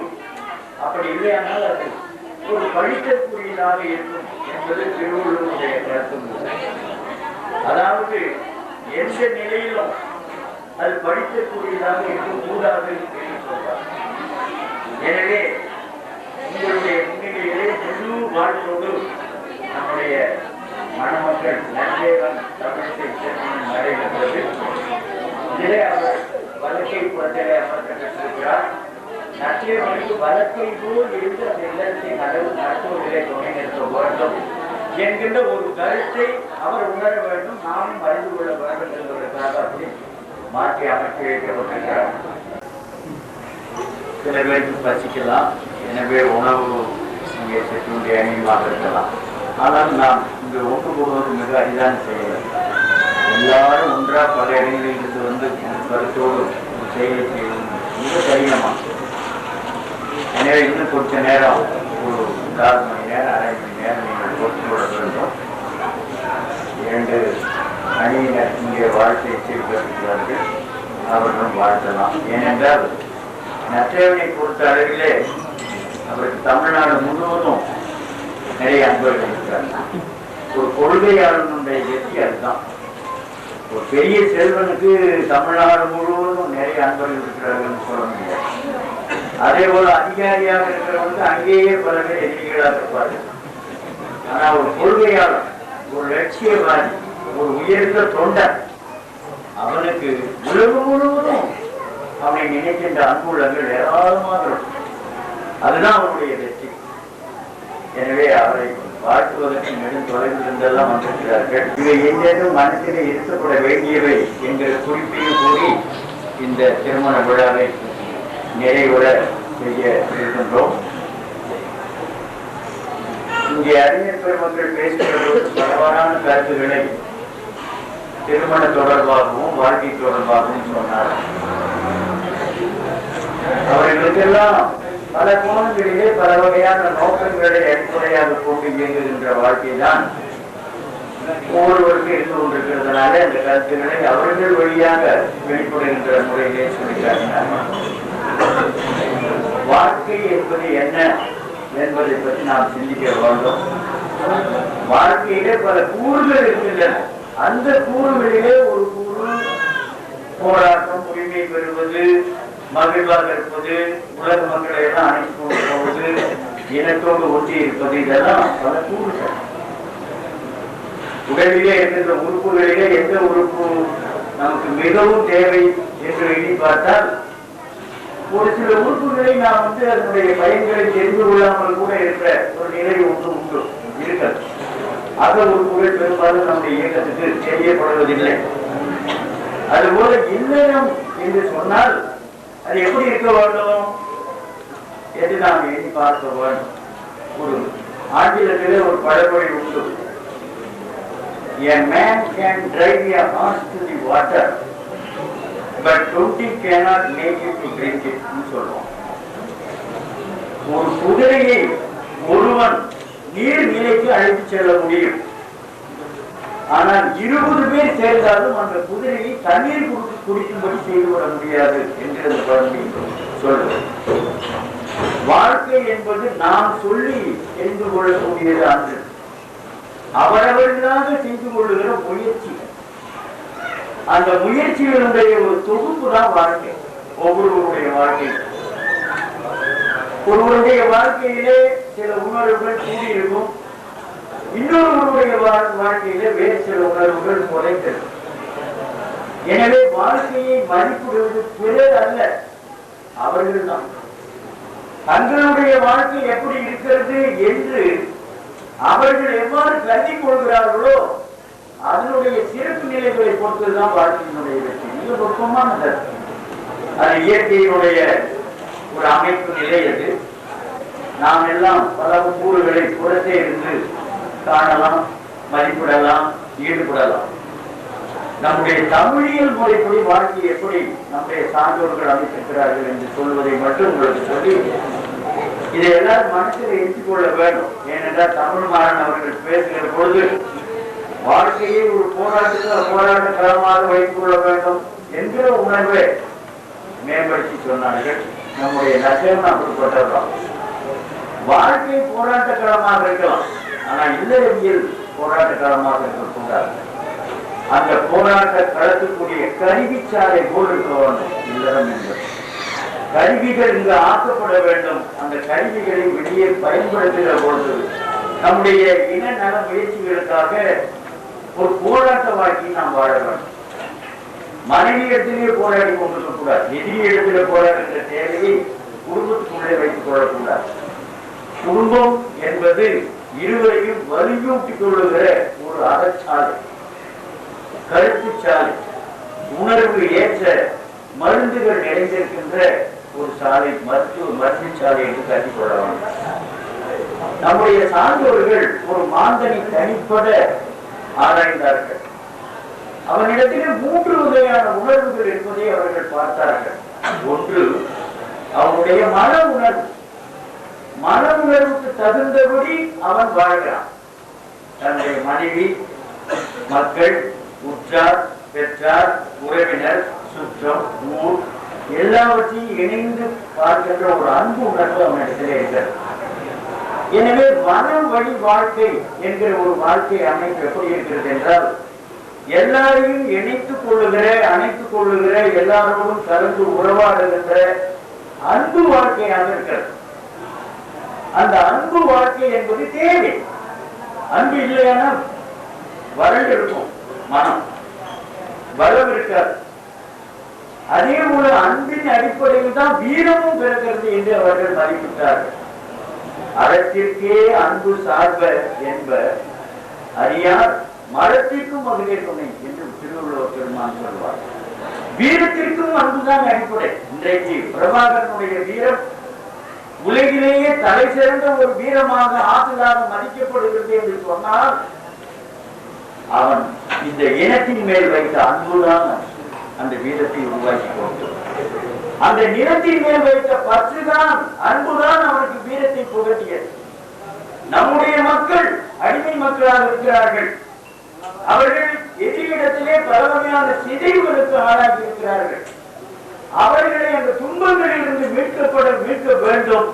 A: அப்படி இல்லையானால் அது ஒரு படிக்கக்கூடியதாக இருக்கும் என்பது திருவள்ளுவருடைய கருத்து. அதாவது எந்த நிலையிலும் அது படிக்கக்கூடியதாக இருக்கக்கூடாது என்று சொல்றார். எனவே உங்களுடைய முன்னிலையிலே முழு வாழ்வோடு நம்முடைய மணமக்கள் நன்மேவன் தமிழிசை திருமணம் நடைபெற்றது. இதிலே அவர் வழக்கை புறத்திலே அமர்ந்திருக்கிறார். நற்சேவனுக்கு வழக்கை போல் இருந்து அந்த இல்லத்தை நடத்துவதிலே துணை நிற்க வேண்டும் என்கின்ற ஒரு கருத்தை அவர் உணர வேண்டும், நாமும் அறிந்து கொள்ள வேண்டும் என்பதற்காக அப்படி மாற்றி அமைத்து வைக்கப்பட்டிருக்கிறார். சில பேருக்கு பசிக்கலாம், எனவே உணவு இங்கே சற்று அணியமாக இருக்கலாம். ஆனால் நாம் இங்கு ஒன்று போடுவது மிக அரிதான செய்யலாம். எல்லாரும் ஒன்றா பல இடங்களில் இருந்து வந்து கருத்தோடு செயலை செய்வது மிக கடினமாக. எனவே இன்னும் கொஞ்ச நேரம் ஒரு 4 மணி நேரம் 1/2 மணி நேரம் நீங்கள் பொறுத்துக்கொள்ள வேண்டும். 2 அணியினர் இங்கே வாழ்க்கை செய்திருக்கிறார்கள், அவர்களும் வாழ்த்தலாம். ஏனென்றால் நற்சேவனை பொறுத்த அளவிலே அவருக்கு தமிழ்நாடு முழுவதும் நிறைய அன்பர்கள் இருக்கிறார்கள். ஒரு கொள்கையாளனுடைய வெற்றி அதுதான். ஒரு பெரிய செல்வனுக்கு தமிழ்நாடு முழுவதும் நிறைய அன்பர்கள் இருக்கிறார்கள் சொல்ல முடியாது. அதே போல அதிகாரியாக இருக்கிறவங்க அங்கேயே பல பேர் எதிரிகளாக இருப்பார்கள். ஆனா ஒரு கொள்கையாளர், ஒரு லட்சியவாதி, ஒரு உயர்ந்த தொண்டர், அவனுக்கு உலகம் முழுவதும் அவனை நினைக்கின்ற அன்புள்ளங்கள் ஏராளமாக இருக்கும். அதுதான் அவனுடைய வெற்றி. எனவே அவரை வாழ்த்துவதற்கு நெடும் தொலைவில் இருந்தெல்லாம் வந்திருக்கிறார்கள். இவை எங்கேனும் மனத்திலே இருக்கப்பட வேண்டியவை என்கிற குறிப்பையும் கூறி இந்த திருமண விழாவை நிறைவுற செய்ய இருக்கின்றோம். இங்கே அறிஞர் பெருமக்கள் பேசுகிற போது பரவலான கருத்துக்களை திருமண தொடர்பாகவும் வாழ்க்கை தொடர்பாகவும் சொன்னார். அவர்களுக்கெல்லாம் பல கோணங்களிலே பல வகையான நோக்கங்களை அடிப்படையாக கொண்டு இயங்குகின்ற வாழ்க்கை தான் ஒவ்வொருவருக்கு இருந்து கொண்டிருக்கிறதுனால அந்த கருத்துக்களை அவர்கள் வழியாக வெளிப்படுகின்ற முறையிலே சொல்லிக்காட்டினார். வாழ்க்கை என்பது என்ன என்பதை பற்றி நாம் சிந்திக்க வேண்டும். வாழ்க்கையிலே பல கூறுகள் இருக்கின்றன. அந்த கூறுகளிலே ஒரு கூறு போராட்டம், உரிமை பெறுவது, மகிழ்வாக இருப்பது, உலக மக்களை எல்லாம் அணைத்து கொண்டு போவது, இனத்தோடு ஒட்டி இருப்பது, இதெல்லாம் பல கூறுகள். உடலிலே இருக்கின்ற உறுப்புகளிலே எந்த உறுப்பு நமக்கு மிகவும் தேவை என்று எண்ணி பார்த்தால் ஒரு சில உறுப்புகளை நாம் அதனுடைய பயன்களை தெரிந்து கொள்ளாமல் கூட இருக்கிற ஒரு நிலை ஒன்று உண்டு இருக்கிறது. அக உறுப்புகள் பெரும்பாலும் நம்முடைய இயக்கத்துக்கு தெரியப்படுவதில்லை. அதுபோல இல்லறம் என்று சொன்னால் அது எப்படி இருக்க வேண்டும் என்று நாம் எண்ணி பார்க்க வேண்டும். ஒரு ஆங்கிலத்திலே ஒரு பழமொழி உண்டு, a man can drive a horse to the water but 20 cannot make it to drink it ன்னு சொல்றோம். ஒரு குதிரையை ஒருவன் நீர் நிலைக்கு அழைத்து செல்ல முடியும். ஆனால் 20 பேர் சேர்ந்தாலும் அந்த குதிரையை தண்ணீர் குடிக்கும்படி செய்துவிட முடியாது என்று அந்த பழமொழி சொல்றது. வாழ்க்கை என்பது நாம் சொல்லி தெரிந்து கொள்ளக்கூடியது அன்று அவரவர்களாக செய்து கொள்ளுகிற முயற்சி. அந்த முயற்சிகளுடைய ஒரு தொகுப்பு தான் வாழ்க்கை. ஒவ்வொருவருடைய வாழ்க்கை, ஒருவருடைய வாழ்க்கையிலே சில உணர்வுகள் கூடியிருக்கும், இன்னொருவருடைய வாழ்க்கையிலே வேறு சில உணர்வுகள் குறைந்திருக்கும். எனவே வாழ்க்கையை மதிப்பிடுவது பிறர் அல்ல, அவர்கள் தான். தங்களுடைய வாழ்க்கை எப்படி இருக்கிறது என்று அவர்கள் எவ்வாறு கருதி கொள்கிறார்களோ அதனுடைய சிறப்பு நிலைகளை பொறுத்துதான் வாழ்க்கையினுடைய வெற்றி. மிக நுட்பமானது. அது இயற்கையினுடைய ஒரு அமைப்பு நிலை. அது நாம் எல்லாம் பல கூறுகளை புறத்தே இருந்து காணலாம், மதிப்பிடலாம், ஈடுபடலாம். நம்முடைய தமிழியல் முறைப்படி வாழ்க்கை எப்படி நம்முடைய சான்றோர்கள் அமைத்திருக்கிறார்கள் என்று சொல்வதை மட்டும் உங்களுக்கு சொல்லி இதை எல்லாரும் மனசில் எடுத்துக்கொள்ள வேண்டும். ஏனென்றால் தமிழ் மாறன் அவர்கள் பேசுகிற பொழுது வாழ்க்கையை ஒரு போராட்ட களமாக வைத்துக் கொள்ள வேண்டும் என்கிற உணர்வை மேம்படுத்தி சொன்னார்கள். நம்முடைய நச்சம் அப்படிப்பட்டதான். வாழ்க்கை போராட்ட களமாக இருக்கலாம், ஆனா இல்லறவியல் போராட்ட களமாக இருக்கக்கூடாது. அந்த போராட்ட களத்துக்குரிய கருவிச்சாலை போல் இருக்க வேண்டும் இல்லறம் என்பது. கருவிகள் இங்கு ஆக்கப்பட வேண்டும். அந்த கருவிகளை வெளியே பயன்படுத்துகிற பொழுது நம்முடைய இன நல முயற்சிகளுக்காக ஒரு போராட்ட வாழ்க்கையை நாம் வாழ வேண்டும். மனைவி இடத்திலே போராடி கொண்டிருக்க கூடாது. எதிரி இடத்திலே போராடுகின்ற தேவையை குடும்பத்துக்குள்ளே வைத்துக் கொள்ளக்கூடாது. குடும்பம் என்பது இருவரையும் வலியூட்டிக் கொள்ளுகிற ஒரு அறச்சாலை, கருத்து சாலை, உணர்வு ஏற்ற மருந்துகள் நிறைந்திருக்கின்ற ஒரு சாலை, மருந்து சாலை என்று கருதி கொள்ளலாம். நம்முடைய சான்றோர்கள் ஒரு மாந்தனை தனிப்பட ஆராய்ந்தார்கள். அவனிடத்திலே 3 வகையான உணர்வுகள் இருப்பதை அவர்கள் பார்த்தார்கள். ஒன்று அவனுடைய மன உணர்வு. மன உணர்வுக்கு தகுந்தபடி அவன் வாழ்கிறான். தன்னுடைய மனைவி, மக்கள், உற்றார், பெற்றார், உறவினர், சுற்றம், ஊர் எல்லாவற்றையும் இணைந்து பார்க்கின்ற ஒரு அன்பு உணர்வு அவனிடத்திலே இருக்கிறது. எனவே மனம் வழி வாழ்க்கை என்கிற ஒரு வாழ்க்கை அமைப்பு எப்படி இருக்கிறது என்றால், எல்லாரையும் இணைத்துக் கொள்ளுகிற, அணைத்துக் கொள்ளுகிற, எல்லாரோடும் கலந்து உறவாடுகின்ற அன்பு வாழ்க்கையாக இருக்கிறது. அந்த அன்பு வாழ்க்கை என்பது தேவை. அன்பு இல்லையானா வறண்டு இருக்கும், மனம் வளம் இருக்காது. அதே போல அன்பின் அடிப்படையில் தான் வீரமும் பிறக்கிறது என்று அவர்கள் மதிப்பிட்டார்கள். அறத்திற்கே அன்பு சார்ப என்ப அறியார் மரத்திற்கும் மகிழே துணை என்று திருவள்ளுவர் பெருமான் சொல்வார். வீரத்திற்கும் அன்புதான் அடிப்படை. இன்றைக்கு பிரபாகரனுடைய வீரம் உலகிலேயே தலை சிறந்த ஒரு வீரமாக ஆற்றலாக மதிக்கப்படுகிறது என்று சொன்னால், அவன் இந்த இனத்தின் மேல் வைத்த அன்புதான் அந்த வீரத்தை உருவாக்கி கொண்டது. அந்த நிலத்தின் மேல் வைத்த பற்றுதான், அன்புதான் அவனுக்கு வீரத்தை புகட்டியது. நம்முடைய மக்கள் அடிமை மக்களாக இருக்கிறார்கள். அவர்கள் எதிரிடத்திலே பல வகையான சிதைவுகளுக்கு ஆளாகி இருக்கிறார்கள். அவர்களை அந்த துன்பங்களில் இருந்து மீட்க வேண்டும்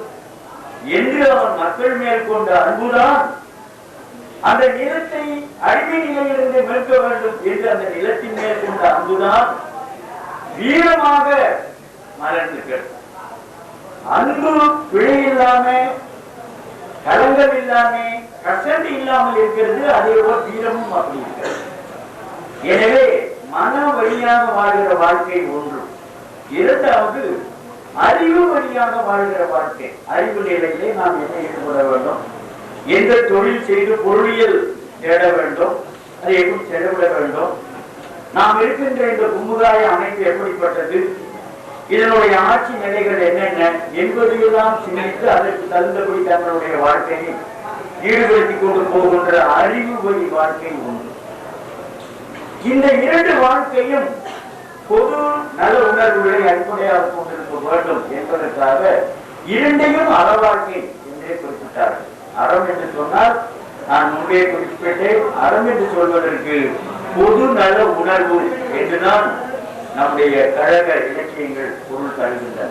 A: என்று அவன் மக்கள் மேல் கொண்ட அன்புதான் அந்த நிலத்தை அடிமை நிலையிலிருந்து மீட்க வேண்டும் என்று அந்த நிலத்தின் மேல் கொண்ட அன்புதான் வீரமாக மலர்ந்திருக்கிறது. அன்பு பிழை இல்லாம, கலங்கள் இல்லாம, கசண்டு இல்லாமல் இருக்கிறது. அதே போல வீரமும் அப்படி இருக்கிறது. எனவே மன வழியாக வாழ்கிற வாழ்க்கை ஒன்று. இரண்டாவது அறிவு வழியாக வாழ்கிற வாழ்க்கை. அறிவு நிலையிலே நாம் என்ன ஈடுபட வேண்டும், எந்த தொழில் செய்து பொருளியல் தேட வேண்டும், அதை எப்படி செலவிட வேண்டும், நாம் இருக்கின்ற இந்த குமுதாய அமைப்பு எப்படிப்பட்டது, இதனுடைய ஆட்சி நிலைகள் என்னென்ன என்பதையெல்லாம் சிந்தித்து அதற்கு தகுந்தபடி தங்களுடைய வாழ்க்கையை ஈடுபடுத்திக் கொண்டு போகின்ற அறிவு வழி வாழ்க்கை உண்டு. இந்த 2 வாழ்க்கையும் பொது நல உணர்வுகளை அடிப்படையாக கொண்டிருக்க வேண்டும் என்பதற்காக 2ஐயும் அற வாழ்க்கை என்றே குறிப்பிட்டார்கள். அறம் என்று சொன்னால், நான் முன்பே குறிப்பிட்டேன், அறம் என்று சொல்வதற்கு பொது நல உணர்வு என்றுதான் நம்முடைய கழக இலக்கியங்கள் பொருள் தருகின்றன.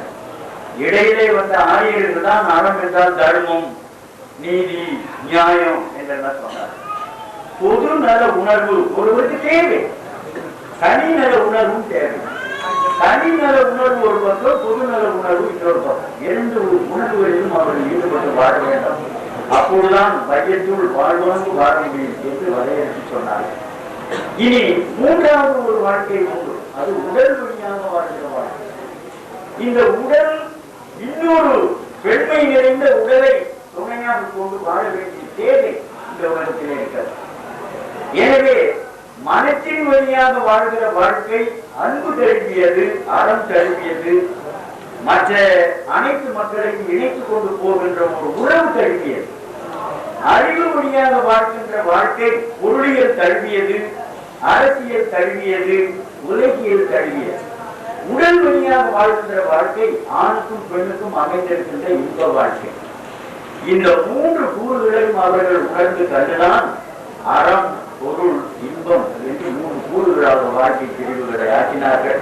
A: இடையிலே வந்த ஆரியர்கள் தான் அறம் என்றால் தர்மம், நீதி, நியாயம் என்றெல்லாம் சொன்னார். பொது நல உணர்வு ஒருவருக்கு தேவை, தனி நல உணர்வும் தேவை. தனி நல உணர்வு ஒரு பக்கம், பொது நல உணர்வு இன்னொரு பக்கம். 2 உணர்வுகளிலும் அவர்கள் ஈடுபட்டு வாழ வேண்டும். அப்போதுதான் வையத்துள் வாழ்வாங்கு வாழ முடியும் என்று வரையறுத்து சொன்னார்கள். இனி 3வது ஒரு வாழ்க்கை உண்டு. அது உடல் வழியாக வாழ்கிற வாழ்க்கை. இந்த உடல் இன்னொரு பெண்மை நிறைந்த உடலை துணையாக கொண்டு வாழ வேண்டிய தேவை இந்த உலகத்திலே இருக்கிறது. எனவே மனத்தின் வழியாக வாழ்கிற வாழ்க்கை அன்பு தழுவியது, அறம் தழுவியது, மற்ற அனைத்து மக்களையும் இணைத்துக் கொண்டு போகின்ற ஒரு உறவு தழுவியது. அறிவு வழியாக வாழ்கின்ற வாழ்க்கை பொருளியல் தழுவியது, அரசியல் தழுவியது, உலகியல் தழுவியது. உடல் வழியாக வாழ்கின்ற வாழ்க்கை ஆணுக்கும் பெண்ணுக்கும் அமைந்திருக்கின்ற இன்ப வாழ்க்கை. இந்த 3 கூறுகளையும் அவர்கள் உணர்ந்து கண்டுதான் அறம், பொருள், இன்பம் என்று 3 கூறுகளாக வாழ்க்கை பிரிவுகளை ஆக்கினார்கள்.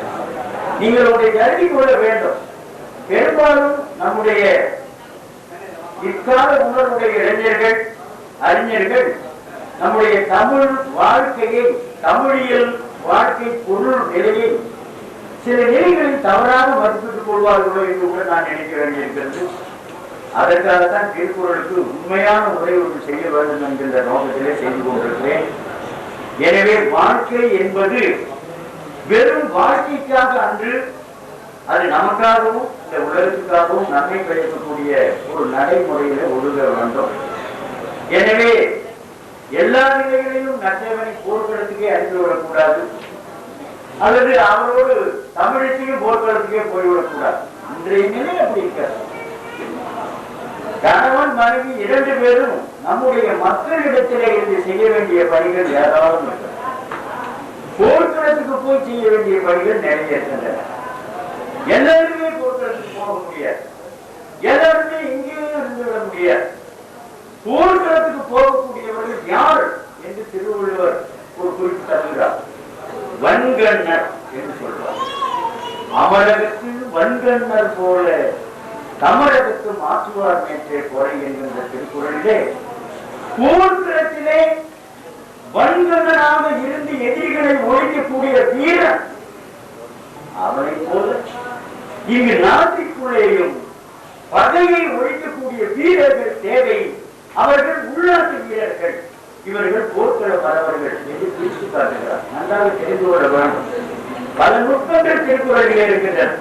A: நீங்கள் ஒன்றை கருதி கொள்ள வேண்டும். பெரும்பாலும் நம்முடைய இக்கால உணர்வுடைய இளைஞர்கள் அறிஞர்கள் நம்முடைய தமிழ் வாழ்க்கையை, தமிழியல் வாழ்க்கை பொருள் நிலையை சில நிலைகளில் தவறாக மதிப்பிட்டுக் கொள்வார்களோ என்று கூட நான் நினைக்க வேண்டியிருக்கிறது. அதற்காகத்தான் திருக்குறளுக்கு உண்மையான உரை ஒன்று செய்ய வேண்டும் என்கின்ற நோக்கத்திலே செய்து கொண்டிருக்கிறேன். எனவே வாழ்க்கை என்பது வெறும் வாழ்க்கைக்காக அன்று, அது நமக்காகவும் இந்த உலகத்துக்காகவும் நன்மை கிடைக்கக்கூடிய ஒரு நடைமுறையில ஒழுக வேண்டும். எனவே எல்லா நிலைகளிலும் நச்சவனை போர்க்களத்துக்கே அனுப்பிவிடக்கூடாது, அல்லது அவரோடு தமிழத்தையும் போர்க்களத்துக்கே போய்விடக்கூடாது. இன்றைய நிலை அப்படி இருக்காது. கணவன் மனைவி 2 பேரும் நம்முடைய மக்களிடத்திலே இருந்து செய்ய வேண்டிய பணிகள் ஏராளம் இருக்கிறது. போர்க்களத்துக்கு போய் செய்ய வேண்டிய பணிகள் நிறைய இருக்கின்றன. எல்லாருமே போர்க்களத்துக்கு போக முடியாது, எல்லாருமே இங்கேயே இருந்துவிட முடியாது. போர்க்களத்துக்கு போகக்கூடியவர்கள் யார் என்று திருவள்ளுவர் ஒரு குறிப்பு தருகிறார். வன்கண்ணர் என்று சொல்றார். அமரகத்தில் வன்கண்ணர் போல தமிழகத்து மாற்றுவார் மேற்றே குறை என்கின்ற திருக்குறளிலே போர்க்களத்திலே வன்கண்ணனாக இருந்து எதிரிகளை ஒழிக்கக்கூடிய வீரன் அவனை போல இங்கு நாட்டிற்குள்ளேயும் பகையை ஒழிக்கக்கூடிய வீரர்கள் தேவை. அவர்கள் உள்நாட்டு வீரர்கள், இவர்கள் போர்க்கள வரவர்கள் என்று பிரித்து காட்டுகிறார். நன்றாக தெரிந்து கொள்ள வேண்டும். பல நுட்பங்கள் திருக்குறளிலே இருக்கின்றன.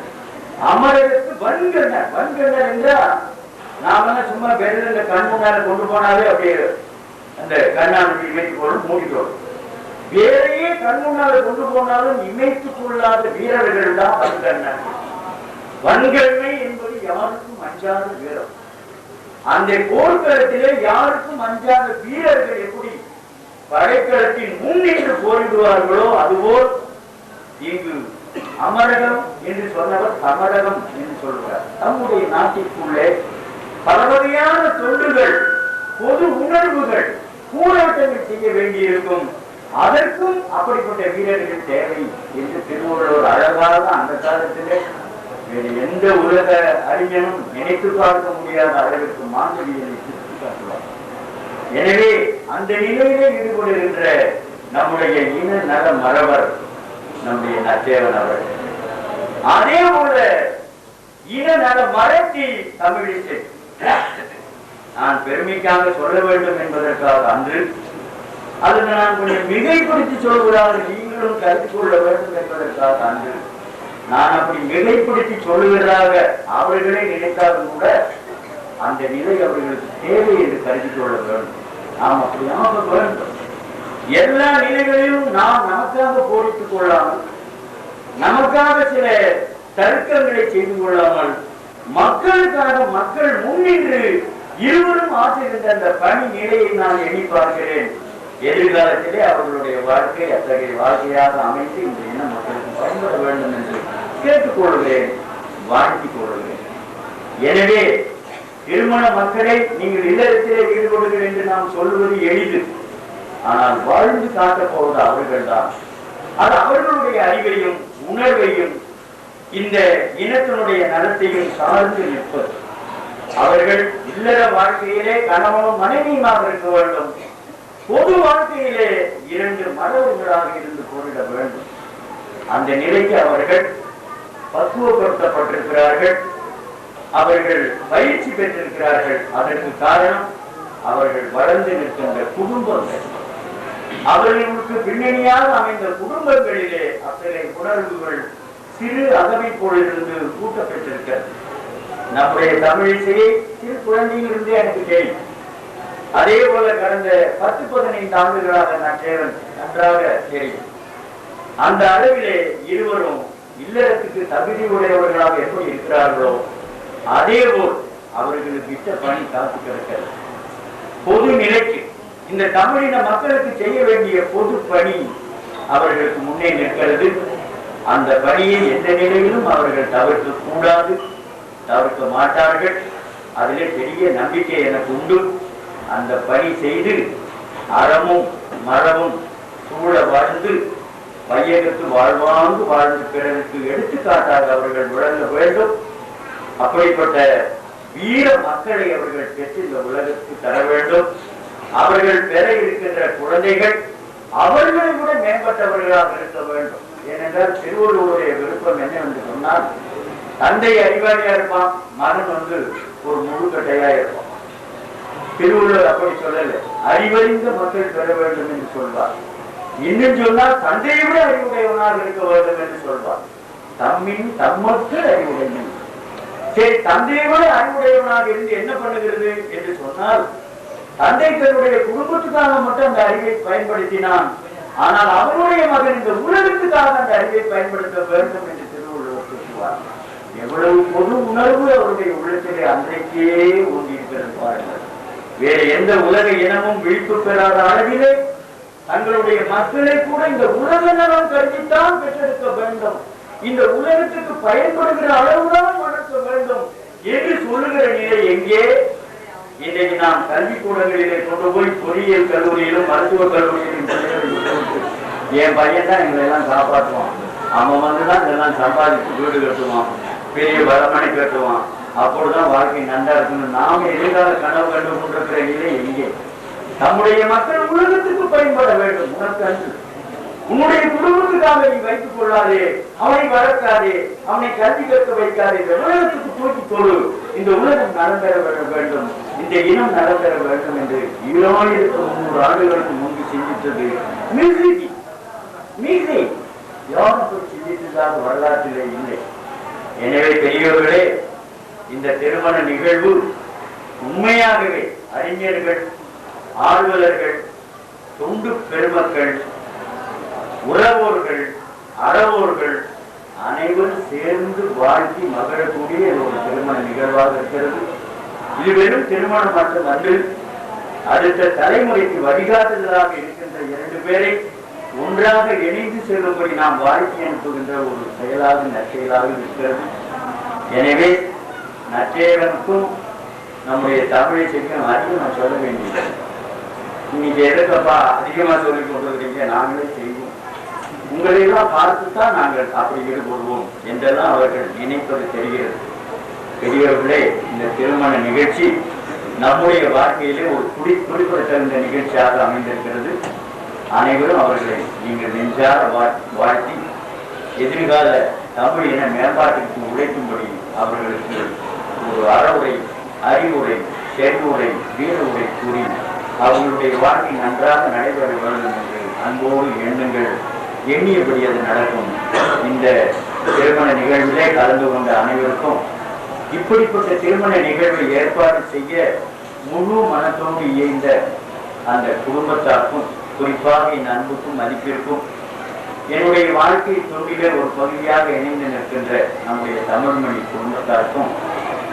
A: அமரருக்கு வன்கண்ணர், வன்கண்ணர் என்றால் நாம சும்மா வெள்ள கண் முன்னால கொண்டு போனாலே அப்படியே அந்த கண்ணாடி இமைத்து கொள்ளும் மூடிக்கொள்ளும். வேறையே கண் முன்னால கொண்டு போனாலும் இமைத்துக் கொள்ளாத வீரர்கள் தான் வன்கண்ணர். வன்கண்ணை என்பது யாருக்கும் அஞ்சாத வீரம். அந்த போர்க்களத்திலே யாருக்கும் அஞ்சாத வீரர்கள் எப்படி படைக்களத்தின் முன்னின்று போரிடுவார்களோ அதுபோல் இங்கு அமரகம் என்று சொன்னவர் தமிழகம் என்று சொல்கிறார். நம்முடைய நாட்டிற்குள்ளே பல வகையான தொண்டுகள், பொது உணர்வுகள், போராட்டங்கள் செய்ய வேண்டியிருக்கும். அதற்கும் அப்படிப்பட்ட வீரர்கள் தேவை என்று திருவள்ளுவர் அழகாக அந்த காலத்திலே வேறு எந்த உலக அறிஞனும் நினைத்து பார்க்க முடியாத அளவிற்கு மாணவியலை காட்டுவார். எனவே அந்த நிலையிலே ஈடுபடுகின்ற நம்முடைய இன நல மரவர் நம்முடைய நச்சேவன் அவர்கள். அதே போல இன நல மரத்தி தமிழிசை நான் பெருமைக்காக சொல்ல வேண்டும் என்பதற்காக அன்று அது நான் கொஞ்சம் மிகைப்படுத்தி சொல்வதாக நீங்களும் கருத்து கொள்ள வேண்டும் என்பதற்காக அன்று நான் அப்படி மிகைப்படுத்தி சொல்லுவதாக அவர்களே நினைத்தாலும் கூட அந்த நிலை அவர்களுக்கு தேவை என்று கருதி கொள்ள வேண்டும். நாம் அப்படி ஆக வேண்டும். எல்லா நிலைகளிலும் நாம் நமக்காக போரிட்டுக் கொள்ளாமல், நமக்காக சில தர்க்கங்களை செய்து கொள்ளாமல், மக்களுக்காக மக்கள் முன்னின்று இருவரும் ஆற்றுகின்ற அந்த பணி நிலையை நான் எண்ணி பார்க்கிறேன். எதிர்காலத்திலே அவர்களுடைய வாழ்க்கை அத்தகைய வாழ்க்கையாக அமைந்து இந்த இன மக்களுக்கு பயன்பட வேண்டும் என்று கேட்டுக்கொள்கிறேன், வாழ்த்திக் கொள்கிறேன். எனவே திருமண மக்களை நீங்கள் இல்லறத்திலே ஈடுபடுங்கள் என்று நாம் சொல்வது எளிது. ஆனால் வாழ்ந்து காட்டப் போவது அவர்கள்தான். அது அவர்களுடைய அறிவையும் உணர்வையும் இந்த இனத்தினுடைய நலத்தையும் சார்ந்து நிற்பது. அவர்கள் இல்லற வாழ்க்கையிலே கணவனும் மனைவியுமாக இருக்க வேண்டும். பொது வாழ்க்கையிலே 2 மரபுகளாக இருந்து போரிட வேண்டும். அந்த நிலைக்கு அவர்கள் பக்குவப்படுத்தப்பட்டிருக்கிறார்கள். அவர்கள் பயிற்சி பெற்றிருக்கிறார்கள். அதற்கு காரணம் அவர்கள் வளர்ந்து நிற்கின்ற குடும்பங்கள், அவர்களுக்கு பின்னணியாக அமைந்த குடும்பங்களிலே அத்தகைய உணர்வுகள் சிறு அகமைப்போலிருந்து கூட்டப்பட்டிருக்கிறது. நம்முடைய தமிழிசையை சிறு குழந்தையிலிருந்தே எனக்கு தெரியும். அதே போல கடந்த 10-15 ஆண்டுகளாக நான் சேவன் நன்றாக தெரியும். அந்த அளவிலே இருவரும் இல்லறத்துக்கு தகுதி உடையவர்களாக எப்படி இருக்கிறார்களோ அதே போல் அவர்களுக்கு இட்ட பணி காத்து கிடக்கிறது. பொது நிலைக்கு இந்த தமிழின மக்களுக்கு செய்ய வேண்டிய பொது பணி அவர்களுக்கு முன்னே நிற்கிறது. அந்த பணியை எந்த நிலையிலும் அவர்கள் தவிர்க்க கூடாது, தவிர்க்க மாட்டார்கள். அதிலே பெரிய நம்பிக்கை எனக்கு உண்டு. அந்த பணி செய்து அறமும் மரமும் சூழ வாழ்ந்து வையகத்து வாழ்வாங்கு வாழ்ந்து பிறருக்கு எடுத்துக்காட்டாக அவர்கள் விளங்க வேண்டும். அப்படிப்பட்ட வீர மக்களை அவர்கள் பெற்று இந்த உலகத்துக்கு தர வேண்டும். அவர்கள் பெற இருக்கின்ற குழந்தைகள் அவர்களை விட மேம்பட்டவர்களாக இருக்க வேண்டும். ஏனென்றால் திருவள்ளுவருடைய விருப்பம் என்ன என்று சொன்னால், தந்தை அறிவாளியா இருப்பான், மகன் ஒரு முழுக்கட்டையா இருப்பான். திருவள்ளுவர் அப்படி சொல்லல, அறிவறிந்த மக்கள் பெற வேண்டும் என்று சொல்வார். இன்னும் சொன்னால் தந்தையை விட அறிவுடையவனாக இருக்க வேண்டும் என்று சொல்வார். தம்மின் தம்மக்கு அறிவுடையவன். சரி, தந்தையை விட அறிவுடையவனாக இருந்து என்ன பண்ணுகிறது என்று சொன்னால், தந்தை தன்னுடைய குடும்பத்துக்காக மட்டும் அந்த அறிவை பயன்படுத்தினான். ஆனால் அவருடைய மகன் இந்த உலகத்துக்காக அந்த அறிவை பயன்படுத்த வேண்டும் என்று திருவள்ளுவர் சொல்லுவார். எவ்வளவு பொது உணர்வு அவருடைய உள்ளத்திலே அன்றைக்கே ஊன்றியிருக்கிறது பாருங்கள். வேறு எந்த உலக இனமும் விழிப்பு பெறாத அளவிலே தங்களுடைய மக்களை கூட இந்த உலக நலம் கருதித்தான் பெற்றெடுக்க வேண்டும், இந்த உலகத்துக்கு பயன்படுகிற அளவுதான் வளர்க்க வேண்டும் என்று சொல்லுகிற நிலை எங்கே? இன்றைக்கு நாம் கல்விக்கூடங்களிலே கொண்டு போய் பொறியியல் கல்லூரியிலும் மருத்துவக் கல்லூரியிலும் என் பையன் தான் எங்களை எல்லாம் காப்பாற்றுவான், அவன் வந்துதான் இதெல்லாம் சம்பாதிச்சு வீடு கட்டுவான், பெரிய வளமனை கட்டுவான், அப்பொழுதுதான் வாழ்க்கை நன்றா இருக்கணும். நாம எதிர்கால கனவு கண்டு கொண்டிருக்கிற நிலை எங்கே? நம்முடைய மக்கள் உலகத்துக்கு பயன்பட வேண்டும். உனக்கு அன்று உன்னுடைய குடும்பத்துக்காக நீ வைத்துக் கொள்ளாதே, அவனை வளர்க்காதே, அவனை கல்வி கற்க வைக்காதே, இந்த உலகத்துக்கு தூக்கி தொழு. இந்த உலகம் நலம் பெற வேண்டும், இந்த இனம் நலம் பெற வேண்டும் என்று 2300 ஆண்டுகளுக்கு முன்பு சிந்தித்தது மீசை யாரும் சிந்தித்ததாக வரலாற்றிலே இல்லை. எனவே பெரியவர்களே, இந்த திருமண நிகழ்வு உண்மையாகவே அறிஞர்கள், ஆர்வலர்கள், தொண்டு பெருமக்கள், உறவோர்கள், அறவோர்கள் அனைவரும் சேர்ந்து வாழ்த்தி மகிழக்கூடிய ஒரு திருமண நிகழ்வாக இருக்கிறது. இது வெறும் திருமணம் மட்டுமன்று, அடுத்த தலைமுறைக்கு வழிகாட்டுதலாக இருக்கின்ற 2 பேரை ஒன்றாக இணைந்து செல்லும்படி நாம் வாழ்க்கை அனுப்புகின்ற ஒரு செயலாக நற்செயலாக இருக்கிறது. எனவே நற்செயலுக்கும் நம்முடைய தமிழை செய்யும் அதிகம் நான் சொல்ல வேண்டியது. இன்னைக்கு எதுக்கப்பா அதிகமா சொல்லிக் கொண்டிருக்கிறீங்க, நாங்களே செய்வோம், உங்களையெல்லாம் பார்த்துத்தான் நாங்கள் அப்படி ஈடுபடுவோம் என்றெல்லாம் அவர்கள் நினைப்பது தெரிகிறது. பெரியவர்களே, இந்த திருமண நிகழ்ச்சி நம்முடைய வாழ்க்கையிலே ஒரு குறிப்பிடத்தகுந்த நிகழ்ச்சியாக அமைந்திருக்கிறது. அனைவரும் அவர்களை நீங்கள் நெஞ்சார வாழ்த்தி எதிர்கால தமிழ் இன மேம்பாட்டிற்கு உழைக்கும்படி அவர்களுக்கு ஒரு அறவுரை, அறிவுரை, செல்வுரை, வீர உரை கூறி அவர்களுடைய வாழ்க்கை நன்றாக நடைபெற வேண்டும் என்று அன்போடு எண்ணுங்கள். எண்ணியபடி அது நடக்கும். இந்த திருமண நிகழ்விலே கலந்து கொண்ட அனைவருக்கும், இப்படிப்பட்ட திருமண நிகழ்வை ஏற்பாடு செய்ய முழு மனத்தோடு இயைந்த அந்த குடும்பத்தாருக்கும், குறிப்பாக என் அன்புக்கும் மதிப்பிற்கும், என்னுடைய வாழ்க்கை தொண்டிலே ஒரு பகுதியாக இணைந்து நிற்கின்ற நம்முடைய தமிழ்மொழி குடும்பத்தாருக்கும்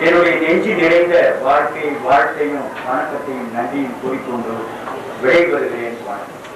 A: என்னுடைய நெஞ்சு நிறைந்த வாழ்க்கையும் வணக்கத்தையும் நன்றியும் கூறிக்கொண்டு விடைபெறுகிறேன். வணக்கம்.